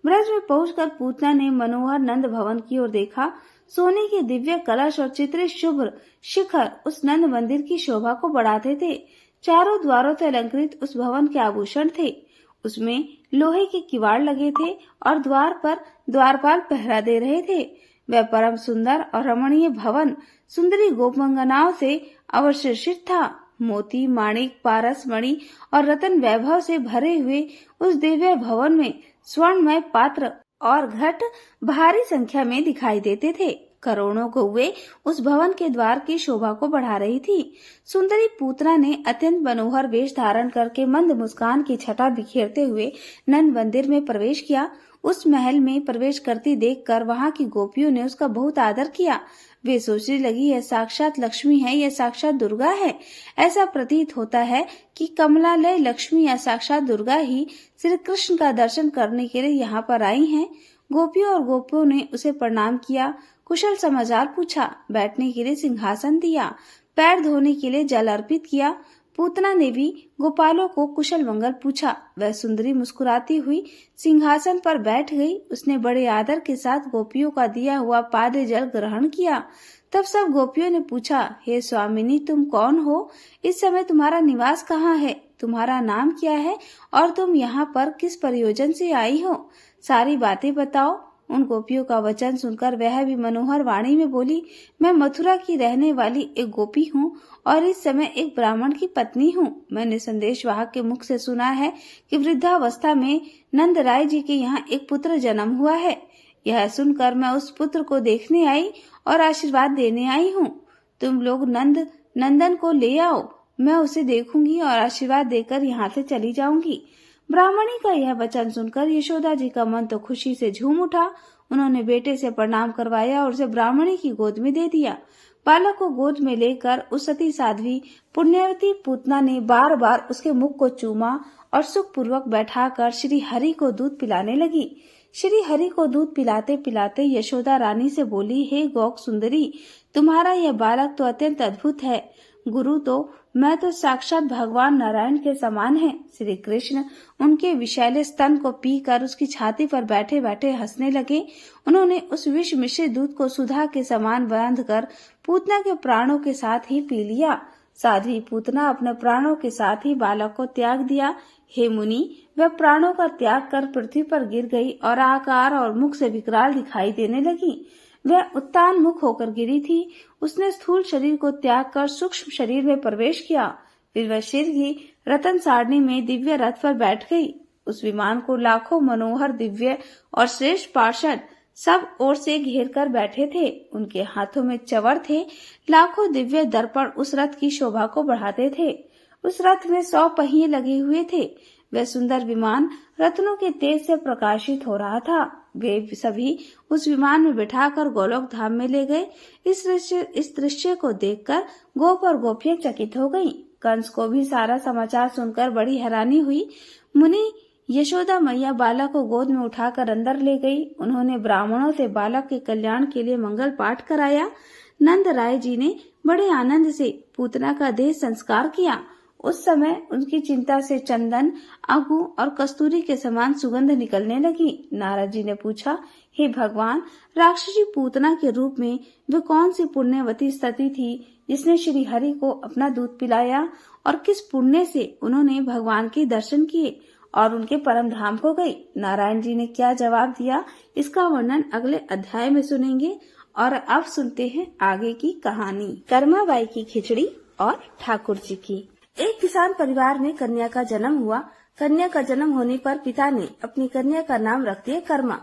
ब्रज में पहुंचकर पूतना ने मनोहर नंद भवन की ओर देखा। सोने के दिव्य कलश और चित्रित शुभ्र शिखर उस नंद मंदिर की शोभा को बढ़ाते थे। चारों द्वारों से अलंकृत उस भवन के आभूषण थे। उसमें लोहे के किवाड़ लगे थे और द्वार पर द्वारपाल पहरा दे रहे थे। वह परम सुंदर और रमणीय भवन सुंदरी गोपमंगनाओं से अवशोषित था। मोती, माणिक, पारस, मणि और रतन वैभव से भरे हुए उस दिव्य भवन में स्वर्णमय पात्र और घट भारी संख्या में दिखाई देते थे। करोड़ों कौवे उस भवन के द्वार की शोभा को बढ़ा रही थी। सुंदरी पूतना ने अत्यंत मनोहर वेश धारण करके मंद मुस्कान की छटा बिखेरते हुए नंद मंदिर में प्रवेश किया। उस महल में प्रवेश करती देखकर वहां की गोपियों ने उसका बहुत आदर किया। वे सोचने लगी, यह साक्षात लक्ष्मी है, यह साक्षात दुर्गा है। ऐसा प्रतीत होता है कि कमलालय लक्ष्मी या साक्षात दुर्गा ही श्री कृष्ण का दर्शन करने के लिए यहाँ पर आई हैं। गोपियों और गोपियों ने उसे प्रणाम किया, कुशल समाचार पूछा, बैठने के लिए सिंहासन दिया, पैर धोने के लिए जल अर्पित किया। पूतना ने भी गोपालों को कुशल मंगल पूछा। वह सुंदरी मुस्कुराती हुई सिंहासन पर बैठ गई। उसने बड़े आदर के साथ गोपियों का दिया हुआ पाद्य जल ग्रहण किया। तब सब गोपियों ने पूछा, हे स्वामिनी, तुम कौन हो? इस समय तुम्हारा निवास कहाँ है? तुम्हारा नाम क्या है और तुम यहाँ पर किस प्रयोजन से आई हो? सारी बातें बताओ। उन गोपियों का वचन सुनकर वह भी मनोहर वाणी में बोली, मैं मथुरा की रहने वाली एक गोपी हूँ और इस समय एक ब्राह्मण की पत्नी हूँ। मैंने संदेशवाहक के मुख से सुना है कि वृद्धावस्था में नंद राय जी के यहाँ एक पुत्र जन्म हुआ है। यह सुनकर मैं उस पुत्र को देखने आई और आशीर्वाद देने आई हूँ। तुम लोग नंदन को ले आओ, मैं उसे देखूंगी और आशीर्वाद देकर यहाँ से चली जाऊंगी। ब्राह्मणी का यह वचन सुनकर यशोदा जी का मन तो खुशी से झूम उठा। उन्होंने बेटे से प्रणाम करवाया और उसे ब्राह्मणी की गोद में दे दिया। बालक को गोद में लेकर उस सती साध्वी पुण्यवती पूतना ने बार बार उसके मुख को चूमा और सुख पूर्वक बैठाकर श्री हरि को दूध पिलाने लगी। श्री हरि को दूध पिलाते पिलाते यशोदा रानी से बोली, हे गौक सुंदरी, तुम्हारा यह बालक तो अत्यंत अद्भुत है। गुरु तो मैं तो साक्षात भगवान नारायण के समान है। श्री कृष्ण उनके विषैले स्तन को पीकर उसकी छाती पर बैठे बैठे हंसने लगे। उन्होंने उस विष मिश्रित दूध को सुधा के समान बांधकर पूतना के प्राणों के साथ ही पी लिया। साध्वी पूतना अपने प्राणों के साथ ही बालक को त्याग दिया। हे मुनि, वह प्राणों का त्याग कर पृथ्वी पर गिर गई और आकार और मुख से विकराल दिखाई देने लगी। वह उत्तान मुख होकर गिरी थी। उसने स्थूल शरीर को त्याग कर सूक्ष्म शरीर में प्रवेश किया। फिर वह शीघ्र ही रतन सारणी में दिव्य रथ पर बैठ गई। उस विमान को लाखों मनोहर दिव्य और श्रेष्ठ पार्षद सब ओर से घेर कर बैठे थे। उनके हाथों में चवर थे। लाखों दिव्य दर्पण उस रथ की शोभा को बढ़ाते थे। उस रथ में 100 पहिए लगे हुए थे। वह सुंदर विमान रत्नों के तेज से प्रकाशित हो रहा था। वे सभी उस विमान में बिठाकर गोलोक धाम में ले गए। इस दृश्य को देखकर गोप और गोपियां चकित हो गईं। कंस को भी सारा समाचार सुनकर बड़ी हैरानी हुई। मुनि यशोदा मैया बालक को गोद में उठाकर अंदर ले गई। उन्होंने ब्राह्मणों से बालक के कल्याण के लिए मंगल पाठ कराया। नंद राय जी ने बड़े आनंद से पूतना का देह संस्कार किया। उस समय उनकी चिंता से चंदन, आगू और कस्तूरी के समान सुगंध निकलने लगी। नारद जी ने पूछा, हे भगवान, राक्षसी पूतना के रूप में वे कौन सी पुण्यवती सती थी जिसने श्री हरि को अपना दूध पिलाया और किस पुण्य से उन्होंने भगवान के दर्शन किए और उनके परम धाम को गई? नारायण जी ने क्या जवाब दिया, इसका वर्णन अगले अध्याय में सुनेंगे। और अब सुनते हैं आगे की कहानी, कर्माबाई की खिचड़ी और ठाकुर जी की। एक किसान परिवार में कन्या का जन्म हुआ। कन्या का जन्म होने पर पिता ने अपनी कन्या का नाम रख दिया कर्मा।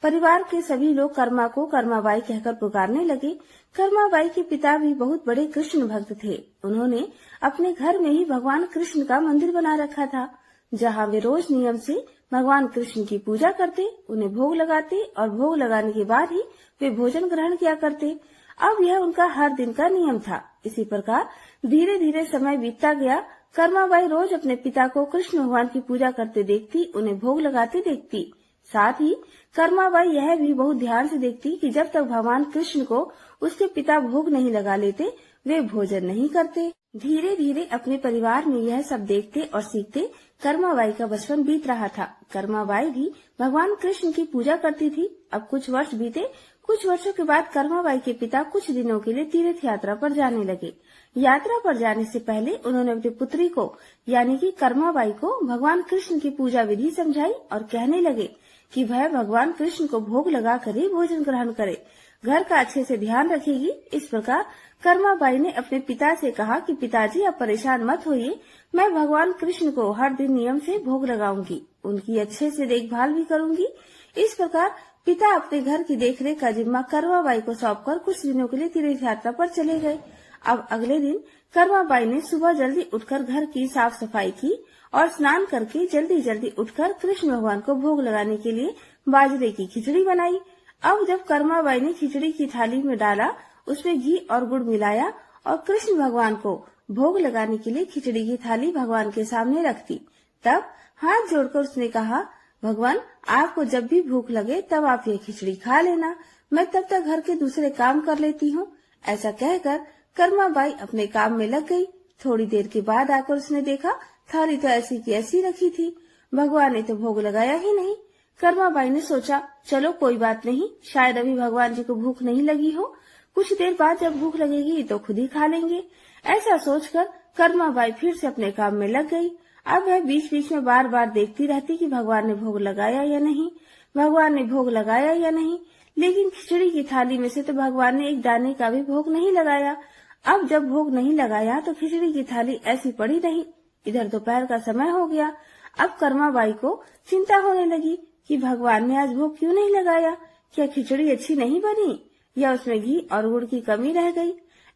परिवार के सभी लोग कर्मा को कर्माबाई कहकर पुकारने लगे। कर्माबाई के पिता भी बहुत बड़े कृष्ण भक्त थे। उन्होंने अपने घर में ही भगवान कृष्ण का मंदिर बना रखा था, जहाँ वे रोज नियम से भगवान कृष्ण की पूजा करते, उन्हें भोग लगाते और भोग लगाने के बाद ही वे भोजन ग्रहण किया करते। अब यह उनका हर दिन का नियम था। इसी प्रकार धीरे धीरे समय बीतता गया। कर्माबाई रोज अपने पिता को कृष्ण भगवान की पूजा करते देखती, उन्हें भोग लगाते देखती। साथ ही कर्माबाई यह भी बहुत ध्यान से देखती कि जब तक भगवान कृष्ण को उसके पिता भोग नहीं लगा लेते, वे भोजन नहीं करते। धीरे धीरे अपने परिवार में यह सब देखते और सीखते कर्माबाई का बचपन बीत रहा था। कर्माबाई भी भगवान कृष्ण की पूजा करती थी। अब कुछ वर्ष बीते। कुछ वर्षों के बाद कर्माबाई के पिता कुछ दिनों के लिए तीर्थ यात्रा पर जाने लगे। यात्रा पर जाने से पहले उन्होंने अपनी पुत्री को यानी कि कर्माबाई को भगवान कृष्ण की पूजा विधि समझाई और कहने लगे कि वह भगवान कृष्ण को भोग लगा कर ही भोजन ग्रहण करे, घर का अच्छे से ध्यान रखेगी। इस प्रकार कर्माबाई ने अपने पिता से कहा कि पिताजी, आप परेशान मत होइए, मैं भगवान कृष्ण को हर दिन नियम से भोग लगाऊंगी, उनकी अच्छे से देखभाल भी करूंगी। इस प्रकार पिता अपने घर की देखरेख का जिम्मा कर्माबाई को सौंपकर कुछ दिनों के लिए तीर्थ यात्रा पर चले गए। अब अगले दिन कर्माबाई ने सुबह जल्दी उठकर घर की साफ सफाई की और स्नान करके जल्दी जल्दी उठकर कृष्ण भगवान को भोग लगाने के लिए बाजरे की खिचड़ी बनाई। अब जब कर्माबाई ने खिचड़ी की थाली में डाला, उसमें घी और गुड़ मिलाया और कृष्ण भगवान को भोग लगाने के लिए खिचड़ी की थाली भगवान के सामने रख दी। तब हाथ जोड़कर उसने कहा, भगवान, आपको जब भी भूख लगे तब आप ये खिचड़ी खा लेना, मैं तब तक घर के दूसरे काम कर लेती हूँ। ऐसा कहकर कर्माबाई अपने काम में लग गई। थोड़ी देर के बाद आकर उसने देखा थाली तो ऐसी की ऐसी रखी थी, भगवान ने तो भोग लगाया ही नहीं। कर्माबाई ने सोचा, चलो कोई बात नहीं, शायद अभी भगवान जी को भूख नहीं लगी हो, कुछ देर बाद जब भूख लगेगी तो खुद ही खा लेंगे। ऐसा सोचकर कर्माबाई फिर से अपने काम में लग गई। अब वह बीच बीच में बार बार देखती रहती कि भगवान ने भोग लगाया या नहीं, भगवान ने भोग लगाया या नहीं। लेकिन खिचड़ी की थाली में से तो भगवान ने एक दाने का भी भोग नहीं लगाया। अब जब भोग नहीं लगाया तो खिचड़ी की थाली ऐसी पड़ी रही। इधर दोपहर का समय हो गया। अब कर्माबाई को चिंता होने लगी कि भगवान ने आज भोग क्यों नहीं लगाया, क्या खिचड़ी अच्छी नहीं बनी या उसमें घी और गुड़ की कमी रह गई।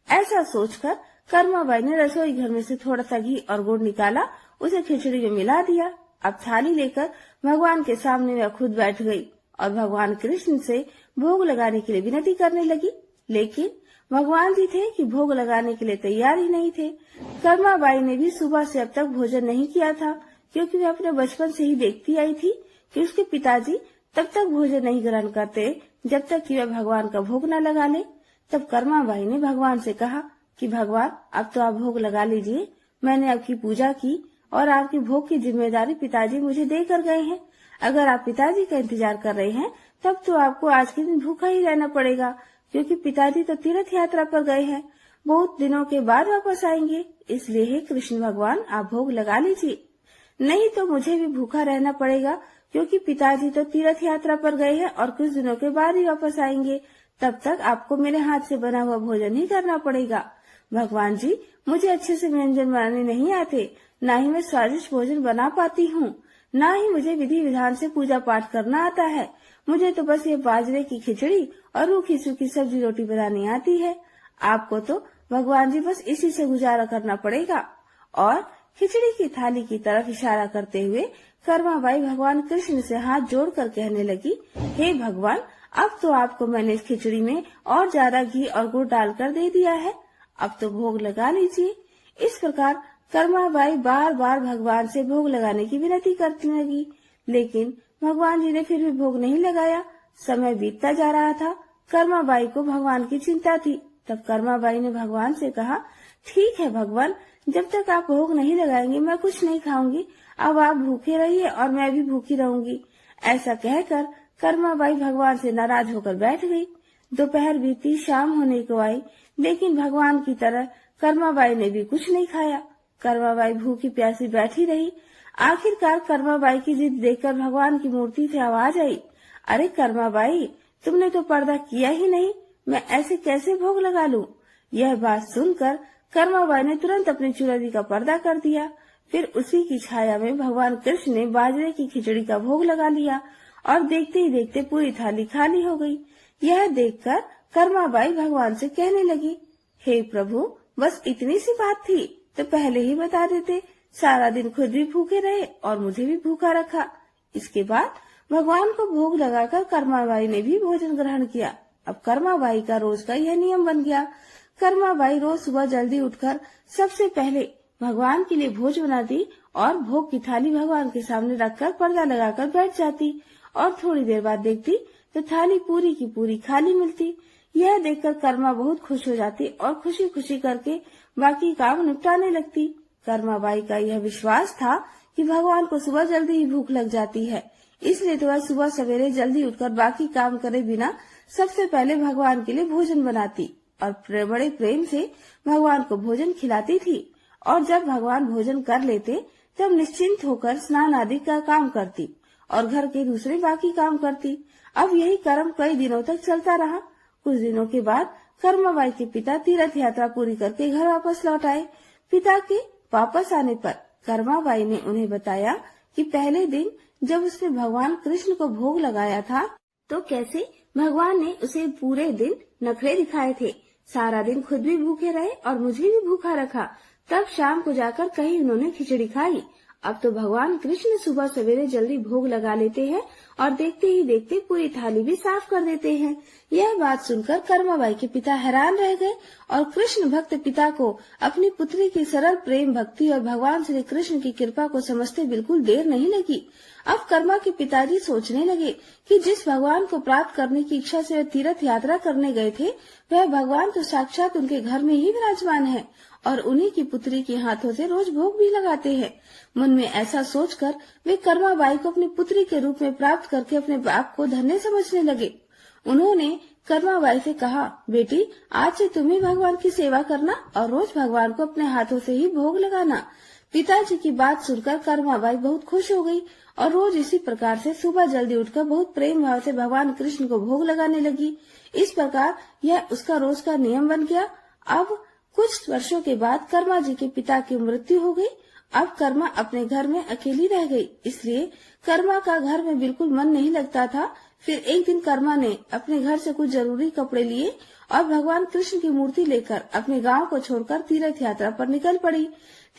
ऐसा सोचकर कर्माबाई ने रसोई घर में से थोड़ा सा घी और गुड़ निकाला, उसे खिचड़ी में मिला दिया। अब थाली लेकर भगवान के सामने वह खुद बैठ गई और भगवान कृष्ण से भोग लगाने के लिए विनती करने लगी। लेकिन भगवान जी थे कि भोग लगाने के लिए तैयार ही नहीं थे। कर्माबाई ने भी सुबह से अब तक भोजन नहीं किया था, क्योंकि वह अपने बचपन से ही देखती आई थी कि उसके पिताजी तब तक भोजन नहीं ग्रहण करते जब तक कि वह भगवान का भोग न लगा ले। तब कर्माबाई ने भगवान से कहा कि भगवान, अब तो आप भोग लगा लीजिए, मैंने आपकी पूजा की और आपके भोग की जिम्मेदारी पिताजी मुझे देकर गए हैं। अगर आप पिताजी का इंतजार कर रहे हैं तब तो आपको आज के दिन भूखा ही रहना पड़ेगा, क्योंकि पिताजी तो तीर्थ यात्रा पर गए हैं, बहुत दिनों के बाद वापस आएंगे। इसलिए हे कृष्ण भगवान, आप भोग लगा लीजिए, नहीं तो मुझे भी भूखा रहना पड़ेगा, क्योंकि पिताजी तो तीर्थ यात्रा पर गए हैं और कुछ दिनों के बाद ही वापस आएंगे। तब तक आपको मेरे हाथ से बना हुआ भोजन ही करना पड़ेगा। भगवान जी, मुझे अच्छे से व्यंजन बनाने नहीं आते, न ही मैं स्वादिष्ट भोजन बना पाती हूँ, न ही मुझे विधि विधान से पूजा पाठ करना आता है। मुझे तो बस ये बाजरे की खिचड़ी और रूखी सूखी सब्जी रोटी बनानी आती है। आपको तो भगवान जी बस इसी से गुजारा करना पड़ेगा। और खिचड़ी की थाली की तरफ इशारा करते हुए कर्माबाई भगवान कृष्ण से हाथ जोड़कर कहने लगी, हे भगवान, अब तो आपको मैंने इस खिचड़ी में और ज्यादा घी और गुड़ डालकर दे दिया है, अब तो भोग लगा लीजिए। इस प्रकार कर्माबाई बार बार भगवान से भोग लगाने की विनती करने लगी, लेकिन भगवान जी ने फिर भी भोग नहीं लगाया। समय बीतता जा रहा था। कर्माबाई को भगवान की चिंता थी। तब कर्माबाई ने भगवान से कहा, ठीक है भगवान, जब तक आप भोग नहीं लगाएंगे मैं कुछ नहीं खाऊंगी, अब आप भूखे रहिए और मैं भी भूखी रहूंगी। ऐसा कहकर कर्माबाई भगवान से नाराज होकर बैठ गई। दोपहर बीती, शाम होने को आई, लेकिन भगवान की तरह कर्माबाई ने भी कुछ नहीं खाया। कर्माबाई भूखी प्यासी बैठी रही। आखिरकार कर्माबाई की जिद देखकर भगवान की मूर्ति से आवाज आई, अरे कर्माबाई, तुमने तो पर्दा किया ही नहीं, मैं ऐसे कैसे भोग लगा लूं? यह बात सुनकर कर्माबाई ने तुरंत अपनी चुनरी का पर्दा कर दिया। फिर उसी की छाया में भगवान कृष्ण ने बाजरे की खिचड़ी का भोग लगा लिया और देखते ही देखते पूरी थाली खाली हो गई। यह देखकर कर्माबाई भगवान से कहने लगी, हे प्रभु, बस इतनी सी बात थी तो पहले ही बता देते। सारा दिन खुद भी भूखे रहे और मुझे भी भूखा रखा। इसके बाद भगवान को भोग लगाकर कर्माबाई ने भी भोजन ग्रहण किया। अब कर्माबाई का रोज का यह नियम बन गया। कर्माबाई रोज सुबह जल्दी उठकर सबसे पहले भगवान के लिए भोज बनाती और भोग की थाली भगवान के सामने रखकर पर्दा लगाकर बैठ जाती और थोड़ी देर बाद देखती तो थाली पूरी की पूरी खाली मिलती। यह देखकर कर्मा बहुत खुश हो जाती और खुशी खुशी करके बाकी काम निपटाने लगती। कर्माबाई का यह विश्वास था कि भगवान को सुबह जल्दी ही भूख लग जाती है, इसलिए तो वह सुबह सवेरे जल्दी उठकर बाकी काम करे बिना सबसे पहले भगवान के लिए भोजन बनाती और बड़े प्रेम से भगवान को भोजन खिलाती थी। और जब भगवान भोजन कर लेते तब निश्चिंत होकर स्नान आदि का काम करती और घर के दूसरे बाकी काम करती। अब यही कर्म कई दिनों तक चलता रहा। कुछ दिनों के बाद कर्माबाई के पिता तीर्थ यात्रा पूरी करके घर वापस लौट आए। पिता के वापस आने पर कर्माबाई ने उन्हें बताया कि पहले दिन जब उसने भगवान कृष्ण को भोग लगाया था तो कैसे भगवान ने उसे पूरे दिन नखरे दिखाए थे। सारा दिन खुद भी भूखे रहे और मुझे भी भूखा रखा। तब शाम को जाकर कहीं उन्होंने खिचड़ी खाई। अब तो भगवान कृष्ण सुबह सवेरे जल्दी भोग लगा लेते हैं और देखते ही देखते पूरी थाली भी साफ कर देते हैं। यह बात सुनकर कर्माबाई के पिता हैरान रह गए और कृष्ण भक्त पिता को अपनी पुत्री की सरल प्रेम भक्ति और भगवान श्री कृष्ण की कृपा को समझते बिल्कुल देर नहीं लगी। अब कर्मा के पिताजी सोचने लगे कि जिस भगवान को प्राप्त करने की इच्छा से वे तीर्थ यात्रा करने गए थे, वह भगवान तो साक्षात उनके घर में ही विराजमान है और उन्हीं की पुत्री के हाथों से रोज भोग भी लगाते हैं। मन में ऐसा सोचकर वे कर्माबाई को अपनी पुत्री के रूप में प्राप्त करके अपने बाप को धन्य समझने लगे। उन्होंने कर्माबाई से कहा, बेटी, आज से तुम ही भगवान की सेवा करना और रोज भगवान को अपने हाथों से ही भोग लगाना। पिताजी की बात सुनकर कर्माबाई बहुत खुश हो गई और रोज इसी प्रकार से सुबह जल्दी उठकर बहुत प्रेम भाव से भगवान कृष्ण को भोग लगाने लगी। इस प्रकार यह उसका रोज का नियम बन गया। अब कुछ वर्षों के बाद कर्मा जी के पिता की मृत्यु हो गई। अब कर्मा अपने घर में अकेली रह गई, इसलिए कर्मा का घर में बिल्कुल मन नहीं लगता था। फिर एक दिन कर्मा ने अपने घर से कुछ जरूरी कपड़े लिए और भगवान कृष्ण की मूर्ति लेकर अपने गांव को छोड़कर तीर्थ यात्रा पर निकल पड़ी।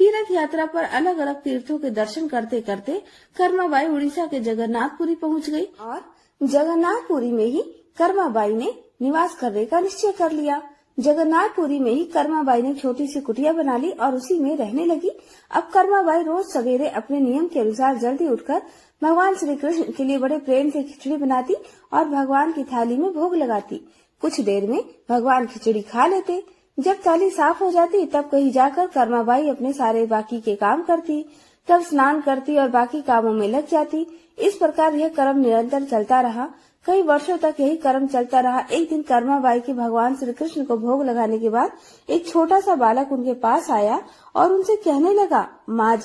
तीर्थ यात्रा पर अलग अलग तीर्थों के दर्शन करते करते कर्माबाई उड़ीसा के जगन्नाथपुरी पहुंच गई और जगन्नाथपुरी में ही कर्माबाई ने निवास करने का निश्चय कर लिया। जगन्नाथपुरी में ही कर्माबाई ने छोटी सी कुटिया बना ली और उसी में रहने लगी। अब कर्माबाई रोज सवेरे अपने नियम के अनुसार जल्दी उठकर भगवान श्री कृष्ण के लिए बड़े प्रेम से खिचड़ी बनाती और भगवान की थाली में भोग लगाती। कुछ देर में भगवान खिचड़ी खा लेते। जब थाली साफ हो जाती तब कहीं जाकर कर्माबाई अपने सारे बाकी के काम करती, तब स्नान करती और बाकी कामों में लग जाती। इस प्रकार यह कर्म निरंतर चलता रहा। कई वर्षों तक यही कर्म चलता रहा। एक दिन कर्माबाई के भगवान श्री कृष्ण को भोग लगाने के बाद एक छोटा सा बालक उनके पास आया और उनसे कहने लगा, माँ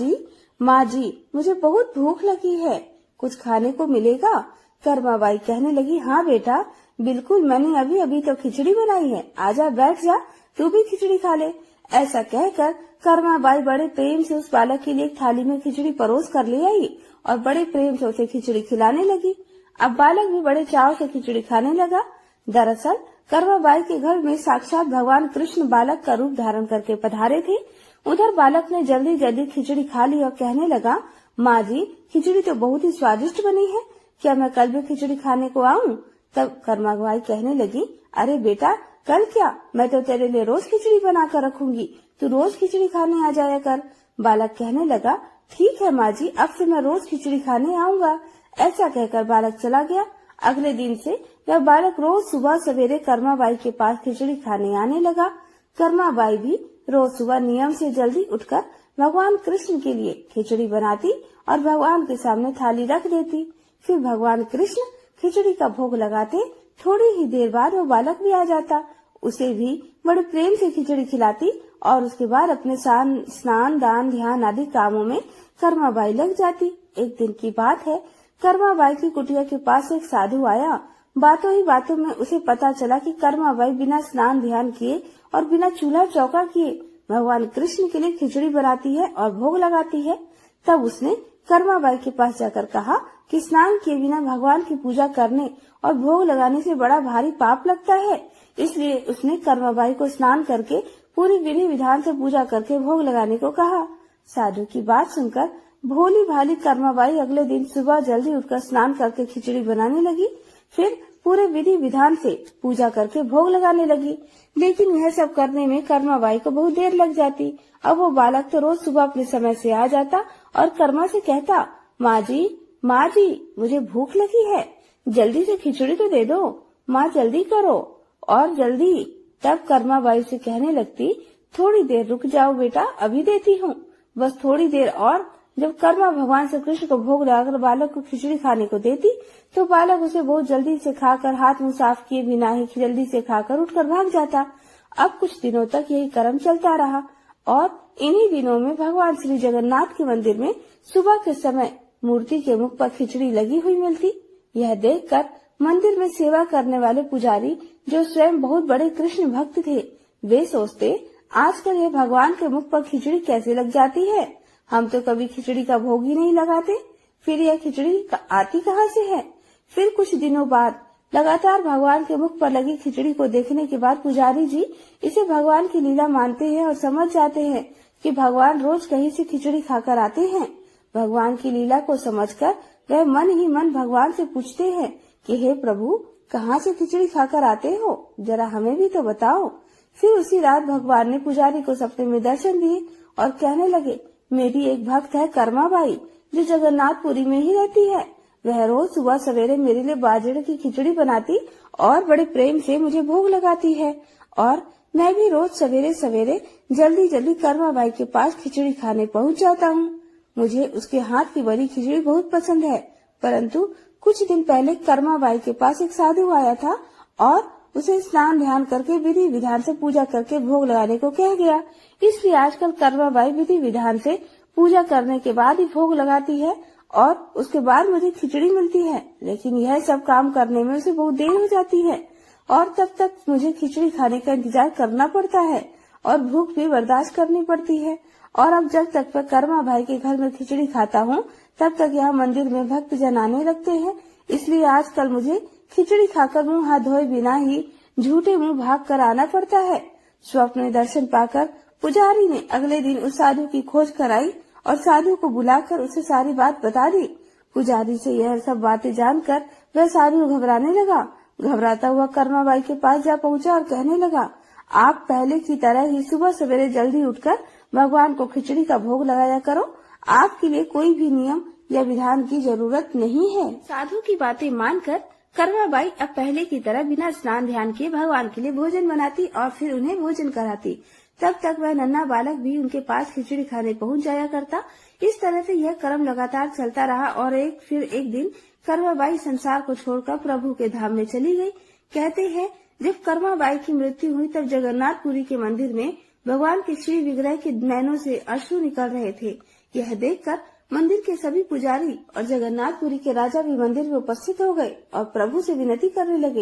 जी, मुझे बहुत भूख लगी है, कुछ खाने को मिलेगा? कर्माबाई कहने लगी, हाँ बेटा, बिल्कुल, मैंने अभी अभी तो खिचड़ी बनाई है, आजा बैठ जा, तू भी खिचड़ी खा ले। ऐसा कहकर कर्माबाई बड़े प्रेम से उस बालक के लिए एक थाली में खिचड़ी परोस कर ले आई और बड़े प्रेम से उसे खिचड़ी खिलाने लगी। अब बालक भी बड़े चाव से खिचड़ी खाने लगा। दरअसल कर्माबाई के घर में साक्षात भगवान कृष्ण बालक का रूप धारण करके पधारे थे। उधर बालक ने जल्दी जल्दी खिचड़ी खा ली और कहने लगा, माँ जी, खिचड़ी तो बहुत ही स्वादिष्ट बनी है, क्या मैं कल भी खिचड़ी खाने को आऊँ? तब कर्माबाई कहने लगी, अरे बेटा, कल क्या, मैं तो तेरे लिए रोज खिचड़ी बना कर रखूंगी, तू रोज खिचड़ी खाने आ जाया कर। बालक कहने लगा, ठीक है माँ जी, अब से मैं रोज खिचड़ी खाने आऊंगा। ऐसा कहकर बालक चला गया। अगले दिन से वह बालक रोज सुबह सवेरे कर्माबाई के पास खिचड़ी खाने आने लगा। कर्माबाई भी रोज सुबह नियम से जल्दी उठकर भगवान कृष्ण के लिए खिचड़ी बनाती और भगवान के सामने थाली रख देती। फिर भगवान कृष्ण खिचड़ी का भोग लगाते। थोड़ी ही देर बाद वो बालक भी आ जाता, उसे भी बड़े प्रेम से खिचड़ी खिलाती और उसके बाद अपने स्नान दान ध्यान आदि कामों में कर्माबाई लग जाती। एक दिन की बात है, कर्माबाई की कुटिया के पास एक साधु आया। बातों ही बातों में उसे पता चला कि कर्माबाई बिना स्नान ध्यान किए और बिना चूल्हा चौका किए भगवान कृष्ण के लिए खिचड़ी बनाती है और भोग लगाती है। तब उसने कर्माबाई के पास जाकर कहा कि स्नान किए बिना भगवान की पूजा करने और भोग लगाने से बड़ा भारी पाप लगता है। इसलिए उसने कर्माबाई को स्नान करके पूरी विधि विधान से पूजा करके भोग लगाने को कहा। साधु की बात सुनकर भोली भाली कर्माबाई अगले दिन सुबह जल्दी उठकर स्नान करके खिचड़ी बनाने लगी। फिर पूरे विधि विधान से पूजा करके भोग लगाने लगी। लेकिन यह सब करने में कर्माबाई को बहुत देर लग जाती। अब वो बालक तो रोज सुबह अपने समय से आ जाता और कर्मा से कहता, माँ जी मुझे भूख लगी है, जल्दी से खिचड़ी तो दे दो, माँ जल्दी करो और जल्दी। तब कर्माबाई से कहने लगती, थोड़ी देर रुक जाओ बेटा, अभी देती हूँ, बस थोड़ी देर और। जब कर्मा भगवान श्री कृष्ण को भोग लगाकर बालक को खिचड़ी खाने को देती तो बालक उसे बहुत जल्दी से खाकर हाथ मुंह साफ किए बिना ही जल्दी से खाकर उठकर भाग जाता। अब कुछ दिनों तक यही क्रम चलता रहा और इन्हीं दिनों में भगवान श्री जगन्नाथ के मंदिर में सुबह के समय मूर्ति के मुख पर खिचड़ी लगी हुई मिलती। यह देखकर मंदिर में सेवा करने वाले पुजारी, जो स्वयं बहुत बड़े कृष्ण भक्त थे, वे सोचते, आजकल यह भगवान के मुख पर खिचड़ी कैसे लग जाती है, हम तो कभी खिचड़ी का भोग ही नहीं लगाते, फिर यह खिचड़ी आती कहाँ से है। फिर कुछ दिनों बाद लगातार भगवान के मुख पर लगी खिचड़ी को देखने के बाद पुजारी जी इसे भगवान की लीला मानते हैं और समझ जाते हैं कि भगवान रोज कहीं से खिचड़ी खाकर आते हैं। भगवान की लीला को समझकर वह मन ही मन भगवान से पूछते हैं कि हे प्रभु, कहाँ से खिचड़ी खाकर आते हो, जरा हमें भी तो बताओ। फिर उसी रात भगवान ने पुजारी को सपने में दर्शन दिए और कहने लगे, मेरी एक भक्त है कर्माबाई, जो जगन्नाथपुरी में ही रहती है। वह रोज सुबह सवेरे मेरे लिए बाजरे की खिचड़ी बनाती और बड़े प्रेम से मुझे भोग लगाती है और मैं भी रोज सवेरे सवेरे जल्दी जल्दी कर्माबाई के पास खिचड़ी खाने पहुंच जाता हूँ। मुझे उसके हाथ की बड़ी खिचड़ी बहुत पसंद है। परंतु कुछ दिन पहले कर्माबाई के पास एक साधु आया था और उसे स्नान ध्यान करके विधि विधान से पूजा करके भोग लगाने को कह गया। इसलिए आजकल कर्माबाई विधि विधान से पूजा करने के बाद ही भोग लगाती है और उसके बाद मुझे खिचड़ी मिलती है। लेकिन यह सब काम करने में उसे बहुत देर हो जाती है और तब तक मुझे खिचड़ी खाने का इंतजार करना पड़ता है और भूख भी बर्दाश्त करनी पड़ती है। और अब जब तक मैं कर्माबाई के घर में खिचड़ी खाता हूँ तब तक यहाँ मंदिर में भक्त जन आने लगते हैं। इसलिए आजकल मुझे खिचड़ी खाकर मुंह हाथ धोए बिना ही झूठे मुंह भाग कर आना पड़ता है। स्वप्न में दर्शन पाकर पुजारी ने अगले दिन उस साधु की खोज कराई और साधु को बुलाकर उसे सारी बात बता दी। पुजारी से यह सब बातें जानकर वह साधु घबराने लगा। घबराता हुआ कर्माबाई के पास जा पहुंचा और कहने लगा, आप पहले की तरह ही सुबह सवेरे जल्दी उठकर भगवान को खिचड़ी का भोग लगाया करो। आपके लिए कोई भी नियम या विधान की जरूरत नहीं है। साधु की बातें मानकर कर्माबाई अब पहले की तरह बिना स्नान ध्यान किए भगवान के लिए भोजन बनाती और फिर उन्हें भोजन कराती। तब तक वह नन्हा बालक भी उनके पास खिचड़ी खाने पहुंच जाया करता। इस तरह से यह क्रम लगातार चलता रहा और एक दिन कर्माबाई संसार को छोड़कर प्रभु के धाम में चली गई। कहते हैं, जब कर्माबाई की मृत्यु हुई तब जगन्नाथपुरी के मंदिर में भगवान के श्री विग्रह के नैनों से अश्रु निकल रहे थे। यह देखकर मंदिर के सभी पुजारी और जगन्नाथपुरी के राजा भी मंदिर में उपस्थित हो गए और प्रभु से विनती करने लगे,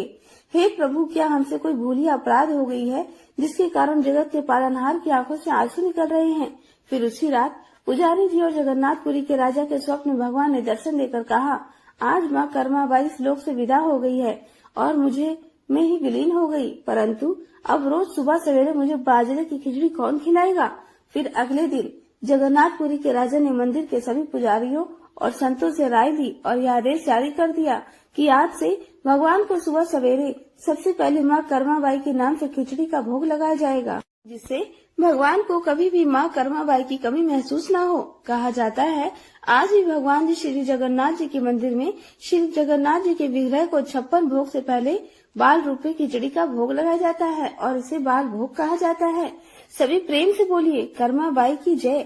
हे प्रभु, क्या हमसे कोई भूल या अपराध हो गई है जिसके कारण जगत के पालनहार की आंखों से आंसू निकल रहे हैं। फिर उसी रात पुजारी जी और जगन्नाथपुरी के राजा के स्वप्न में भगवान ने दर्शन देकर कहा, आज माँ कर्माबाई इस लोक से विदा हो गई है और मुझे में ही विलीन हो गई, परंतु अब रोज सुबह सवेरे मुझे बाजरे की खिचड़ी कौन खिलाएगा। फिर अगले दिन जगन्नाथपुरी के राजा ने मंदिर के सभी पुजारियों और संतों से राय ली और यह आदेश जारी कर दिया कि आज से भगवान को सुबह सवेरे सबसे पहले माँ कर्माबाई के नाम से खिचड़ी का भोग लगाया जाएगा, जिससे भगवान को कभी भी माँ कर्माबाई की कमी महसूस न हो। कहा जाता है, आज भी भगवान जी श्री जगन्नाथ जी के मंदिर में श्री जगन्नाथ जी के विग्रह को 56 भोग से पहले बाल रूपी खिचड़ी का भोग लगाया जाता है और इसे बाल भोग कहा जाता है। सभी प्रेम से बोलिए, कर्माबाई की जय।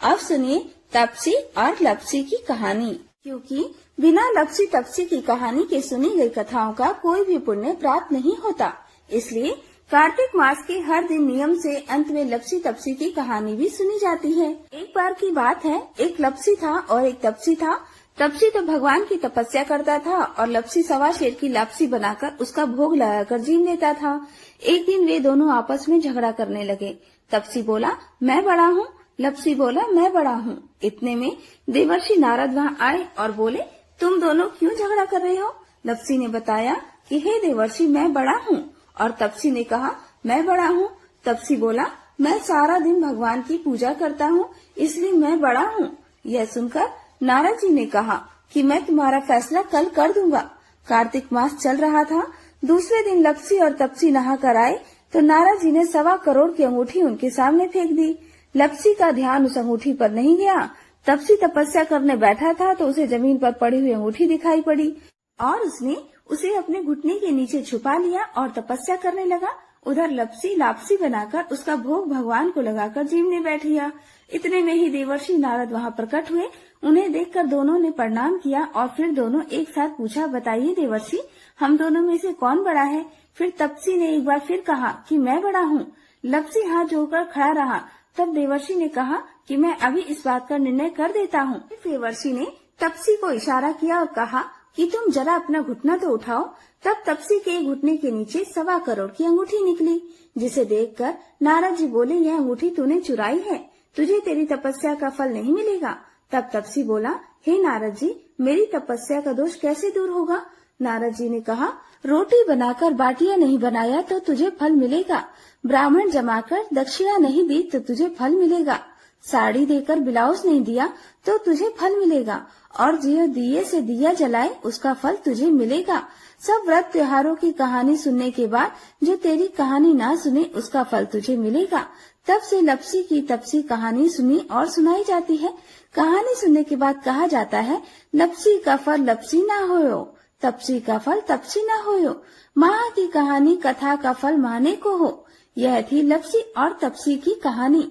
अब सुनिए तपसी और लपसी की कहानी, क्योंकि बिना लपसी तपसी की कहानी के सुनी गई कथाओं का कोई भी पुण्य प्राप्त नहीं होता। इसलिए कार्तिक मास के हर दिन नियम से अंत में लपसी तपसी की कहानी भी सुनी जाती है। एक बार की बात है, एक लपसी था और एक तपसी था। तपसी तो भगवान की तपस्या करता था और लपसी सवा शेर की लापसी बनाकर उसका भोग लगाकर जीन लेता था। एक दिन वे दोनों आपस में झगड़ा करने लगे। तपसी बोला, मैं बड़ा हूँ। लपसी बोला, मैं बड़ा हूँ। इतने में देवर्षि नारद वहाँ आए और बोले, तुम दोनों क्यों झगड़ा कर रहे हो? लपसी ने बताया कि हे देवर्षि, मैं बड़ा हूँ। और तपसी ने कहा, मैं बड़ा हूँ। तपसी बोला, मैं सारा दिन भगवान की पूजा करता हूँ, इसलिए मैं बड़ा हूँ। यह सुनकर नारद जी ने कहा कि मैं तुम्हारा फैसला कल कर दूंगा। कार्तिक मास चल रहा था। दूसरे दिन लपसी और तपसी नहा कर आए तो नारद जी ने 1.25 करोड़ की अंगूठी उनके सामने फेंक दी। लपसी का ध्यान उस अंगूठी पर नहीं गया। तपसी तपस्या करने बैठा था तो उसे जमीन पर पड़ी हुई अंगूठी दिखाई पड़ी और उसने उसे अपने घुटने के नीचे छुपा लिया और तपस्या करने लगा। उधर लपसी लापसी बनाकर उसका भोग भगवान को लगाकर जीवने बैठ गया। इतने में ही देवर्षि नारद वहाँ प्रकट हुए। उन्हें देखकर दोनों ने प्रणाम किया और फिर दोनों एक साथ पूछा, बताइए देवर्षि, हम दोनों में से कौन बड़ा है? फिर तपसी ने एक बार फिर कहा कि मैं बड़ा हूँ। लपसी हाथ जोड़कर खड़ा रहा। तब देवर्षि ने कहा कि मैं अभी इस बात का निर्णय कर देता हूँ। देवर्षि ने तपसी को इशारा किया और कहा कि तुम जरा अपना घुटना तो उठाओ। तब तपसी के घुटने के नीचे 1.25 करोड़ की अंगूठी निकली, जिसे देखकर नारद जी बोले, यह अंगूठी तूने चुराई है, तुझे तेरी तपस्या का फल नहीं मिलेगा। तब तपसी बोला, हे नारद जी, मेरी तपस्या का दोष कैसे दूर होगा? नारद जी ने कहा, रोटी बनाकर बाटिया नहीं बनाया तो तुझे फल मिलेगा, ब्राह्मण जमाकर दक्षिणा नहीं दी तो तुझे फल मिलेगा, साड़ी देकर ब्लाउज नहीं दिया तो तुझे फल मिलेगा, और जो दिए से दिया जलाए उसका फल तुझे मिलेगा। सब व्रत त्योहारों की कहानी सुनने के बाद जो तेरी कहानी ना सुने उसका फल तुझे मिलेगा। तब से लपसी की तपसी कहानी सुनी और सुनाई जाती है। कहानी सुनने के बाद कहा जाता है, लपसी का फल लपसी ना होयो, तपसी का फल तपसी ना होयो, माँ की कहानी कथा का फल माने को हो। यह थी लपसी और तपसी की कहानी।